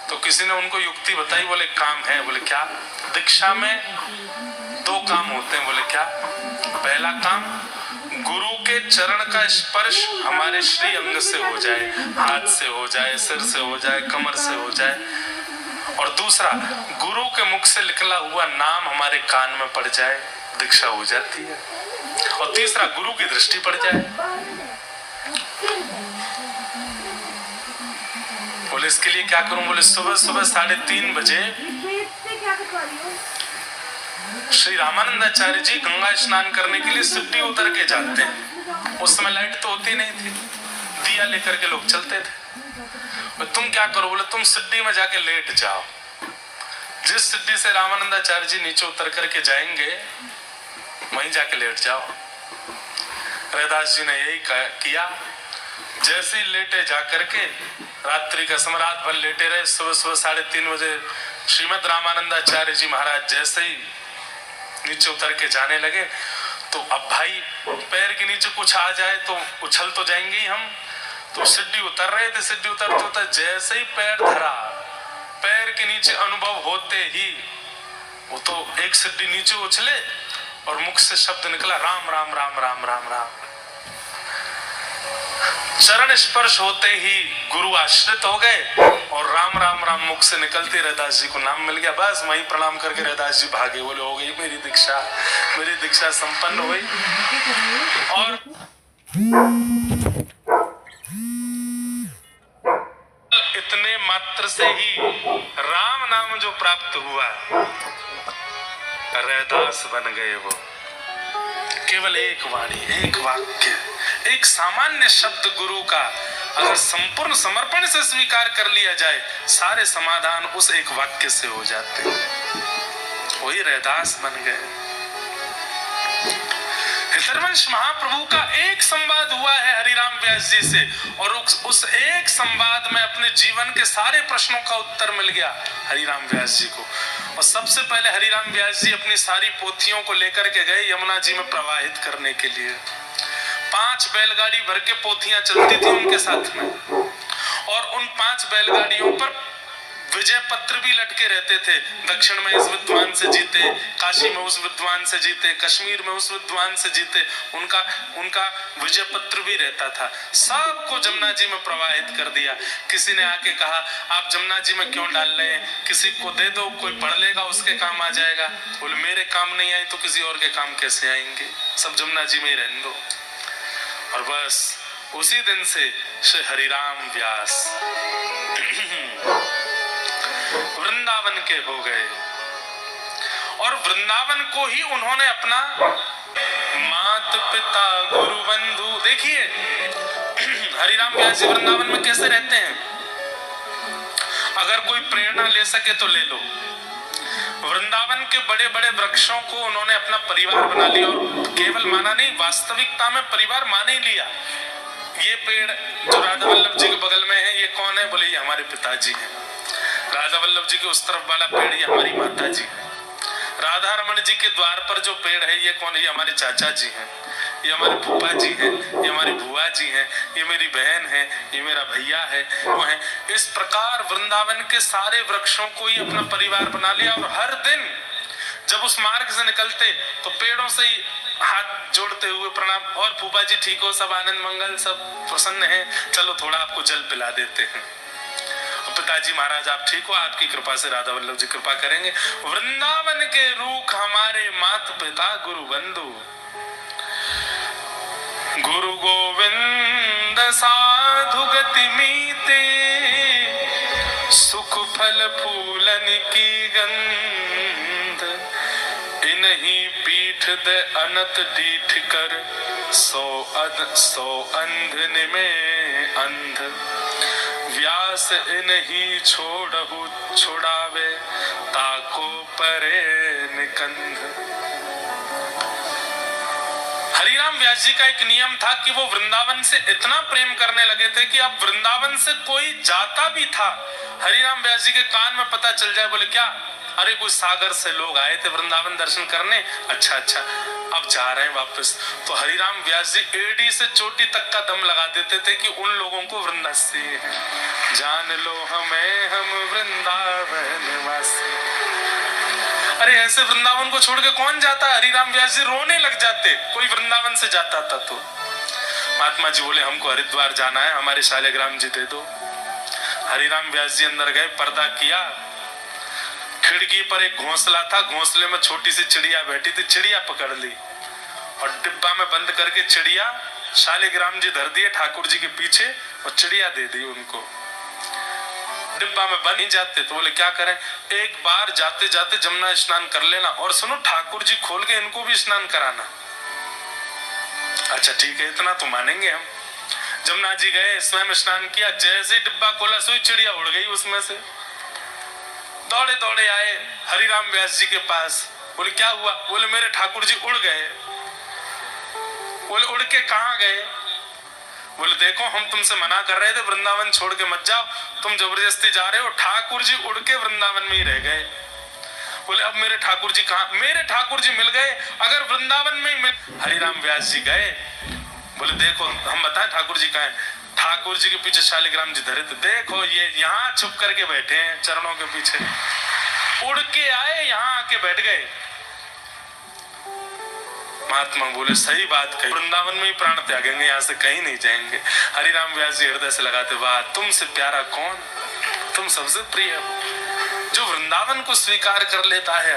तो किसी ने उनको युक्ति बताई, बोले काम है। बोले क्या? दीक्षा में दो काम होते हैं। बोले क्या? पहला काम, गुरु के चरण का स्पर्श हमारे श्री अंग से हो जाए, हाथ से हो जाए, सिर से हो जाए, कमर से हो जाए, और दूसरा गुरु के मुख से निकला हुआ नाम हमारे कान में पड़ जाए, दीक्षा हो जाती है, और तीसरा गुरु की दृष्टि पड़ जाए। बोले इसके लिए क्या करूं? बोले सुबह सुबह 3:30 बजे श्री रामानंदाचार्य जी गंगा स्नान करने के लिए सिड्डी उतर के जाते हैं। उस समय लाइट तो होती नहीं थी, दिया लेकर के लोग चलते थे। तुम क्या करो? बोले तुम सिड्डी में जाके लेट जाओ, जिस सिड्डी से रामानंदाचार्य जी नीचे उतर करके जाएंगे वहीं जाके लेट जाओ। रैदास जी ने यही किया। जैसे ही लेटे जाकर के रात्रि का समय रात भर लेटे रहे। सुबह सुबह 3:30 बजे श्रीमद रामानंदाचार्य जी महाराज जैसे ही नीचे उतर के जाने लगे, तो अब भाई पैर के नीचे कुछ आ जाए तो उछल तो जाएंगे ही हम, तो सिड्डी उतर रहे थे। सिड्डी उतरते उतर जैसे ही पैर धरा, पैर के नीचे अनुभव होते ही वो तो एक सिड्डी नीचे उछले और मुख से शब्द निकला राम राम राम राम राम राम। चरण स्पर्श होते ही गुरु आश्रित हो गए और राम राम राम मुख से निकलते रैदास जी को नाम मिल गया। बस वहीं प्रणाम करके रैदास जी भागे। बोले हो गई मेरी दीक्षा संपन्न हुई। और इतने मात्र से ही राम नाम जो प्राप्त हुआ, रैदास बन गए वो। केवल एक वाणी, एक वाक्य, एक सामान्य शब्द गुरु का अगर संपूर्ण समर्पण से स्वीकार कर लिया जाए, सारे समाधान उस एक वाक्य से हो जाते हैं। वही रैदास बन गए। हितरवंश महाप्रभु का एक संवाद हुआ है हरिराम व्यास जी से, और उस एक संवाद में अपने जीवन के सारे प्रश्नों का उत्तर मिल गया हरिराम व्यास जी को। और सबसे पहले हरिराम व्यास जी अपनी सारी पोथियों को लेकर के गए यमुना जी में प्रवाहित करने के लिए। 5 बैलगाड़ी भर के पोथियां चलती थी उनके साथ में, और उन 5 बैलगाड़ियों पर विजय पत्र भी लटके रहते थे। दक्षिण में इस विद्वान से जीते, काशी में उस विद्वान से जीते, कश्मीर में उस विद्वान से जीते, उनका विजय पत्र भी रहता था। सबको जमुना जी में प्रवाहित कर दिया। किसी ने आके कहा आप जमुना जी में क्यों डाल रहे हैं, किसी को दे दो, कोई पढ़ लेगा उसके काम आ जाएगा। बोले मेरे काम नहीं आए तो किसी और के काम कैसे आएंगे, सब जमुना जी में ही रहने दो। और बस उसी दिन से श्री हरिराम व्यास वृंदावन के हो गए, और वृंदावन को ही उन्होंने अपना मात पिता गुरु बंधु। देखिए हरिराम व्यास जी वृंदावन में कैसे रहते हैं। अगर कोई प्रेरणा ले सके तो ले लो। वृंदावन के बड़े बड़े वृक्षों को उन्होंने अपना परिवार बना लिया, और केवल माना नहीं, वास्तविकता में परिवार मान ही लिया। ये पेड़ जो राधा वल्लभ जी के बगल में है, ये कौन है? बोले ये हमारे पिताजी हैं। राधा वल्लभ जी के उस तरफ वाला पेड़ ये हमारी माता जी है। राधा रमन जी के द्वार पर जो पेड़ है ये कौन है? ये हमारे चाचा जी हैं, ये हमारे फूफा जी हैं, ये हमारी बुआ जी हैं, ये मेरी बहन है, ये मेरा भैया है, वो है। इस प्रकार वृंदावन के सारे वृक्षों को ही अपना परिवार बना लिया। और हर दिन जब उस मार्ग से निकलते तो पेड़ों से ही हाथ जोड़ते हुए प्रणाम, और फूफा जी ठीक हो, सब आनंद मंगल, सब प्रसन्न हैं, चलो थोड़ा आपको जल पिला देते हैं। पिताजी महाराज आप ठीक हो, आपकी कृपा से राधा वल्लभ जी कृपा करेंगे। वृंदावन के रूख हमारे मात पिता गुरु बंधु, गुरु गोविंद साधु गति मीते, सुख फल फूलन की गंध, इन्हीं पीठ दे अनत डीठ कर, सो अंध में अंध, व्यास इन्हीं छोड़हु छोड़ावे, ताको परे निकंध। हरिराम व्यास जी का एक नियम था कि वो वृंदावन से इतना प्रेम करने लगे थे कि अब वृंदावन से कोई जाता भी था, हरिराम व्यास जी के कान में पता चल जाए, बोले क्या? अरे कोई सागर से लोग आए थे वृंदावन दर्शन करने, अच्छा अच्छा अब जा रहे हैं वापस। तो हरिराम व्यास जी एड़ी से चोटी तक का दम लगा देते थे कि उन लोगों को वृंदावन से जान लो हमें, हम वृंदावन वासी। अरे ऐसे वृंदावन को छोड़ के कौन जाता? हरिराम व्यास जी रोने लग जाते कोई वृंदावन से जाता था तो। महात्मा जी बोले हमको हरिद्वार जाना है, हमारे शालिग्राम जी दे दो। हरिराम व्यास जी अंदर गए, पर्दा किया, खिड़की पर एक घोंसला था, घोंसले में छोटी सी चिड़िया बैठी थी, चिड़िया पकड़ ली और डिब्बा में बंद करके चिड़िया शालिग्राम जी धर दिए ठाकुर जी के पीछे और चिड़िया दे दी उनको। डिब्बा में बन नहीं जाते तो बोले क्या करें, एक बार जाते जाते जमुना स्नान कर लेना, और सुनो ठाकुर जी खोल के इनको भी स्नान कराना। अच्छा ठीक है, इतना तो मानेंगे हम। जमुना जी गए, स्वयं स्नान किया, जैसे डिब्बा खोला सोई चिड़िया उड़ गई उसमें से। दौड़े दौड़े आए हरिराम व्यास जी के पास, बोले क्या हुआ? बोले मेरे ठाकुर जी उड़ गए। बोले उड़ के कहाँ गए? बोले देखो हम तुमसे मना कर रहे थे वृंदावन छोड़ के मत जाओ, तुम जबरदस्ती जा रहे हो, ठाकुर जी उड़ के वृंदावन में ही रह गए। बोले अब मेरे ठाकुर जी कहाँ? मेरे ठाकुर जी मिल गए, अगर वृंदावन में ही मिल। हरिराम व्यास जी गए, बोले देखो हम बताएं ठाकुर जी कहाँ है? ठाकुर जी के पीछे शालिग्राम जी धरे थे, देखो ये यहाँ छुप करके बैठे हैं चरणों के पीछे। उड़ के आए, यहाँ आके बैठ गए। महात्मा बोले सही बात कही, वृंदावन में ही प्राण त्यागेंगे, यहाँ से कहीं नहीं जाएंगे। हरिराम व्यास जी हृदय से लगाते, वाह तुमसे प्यारा कौन, तुम सबसे प्रिय हो। जो वृंदावन को स्वीकार कर लेता है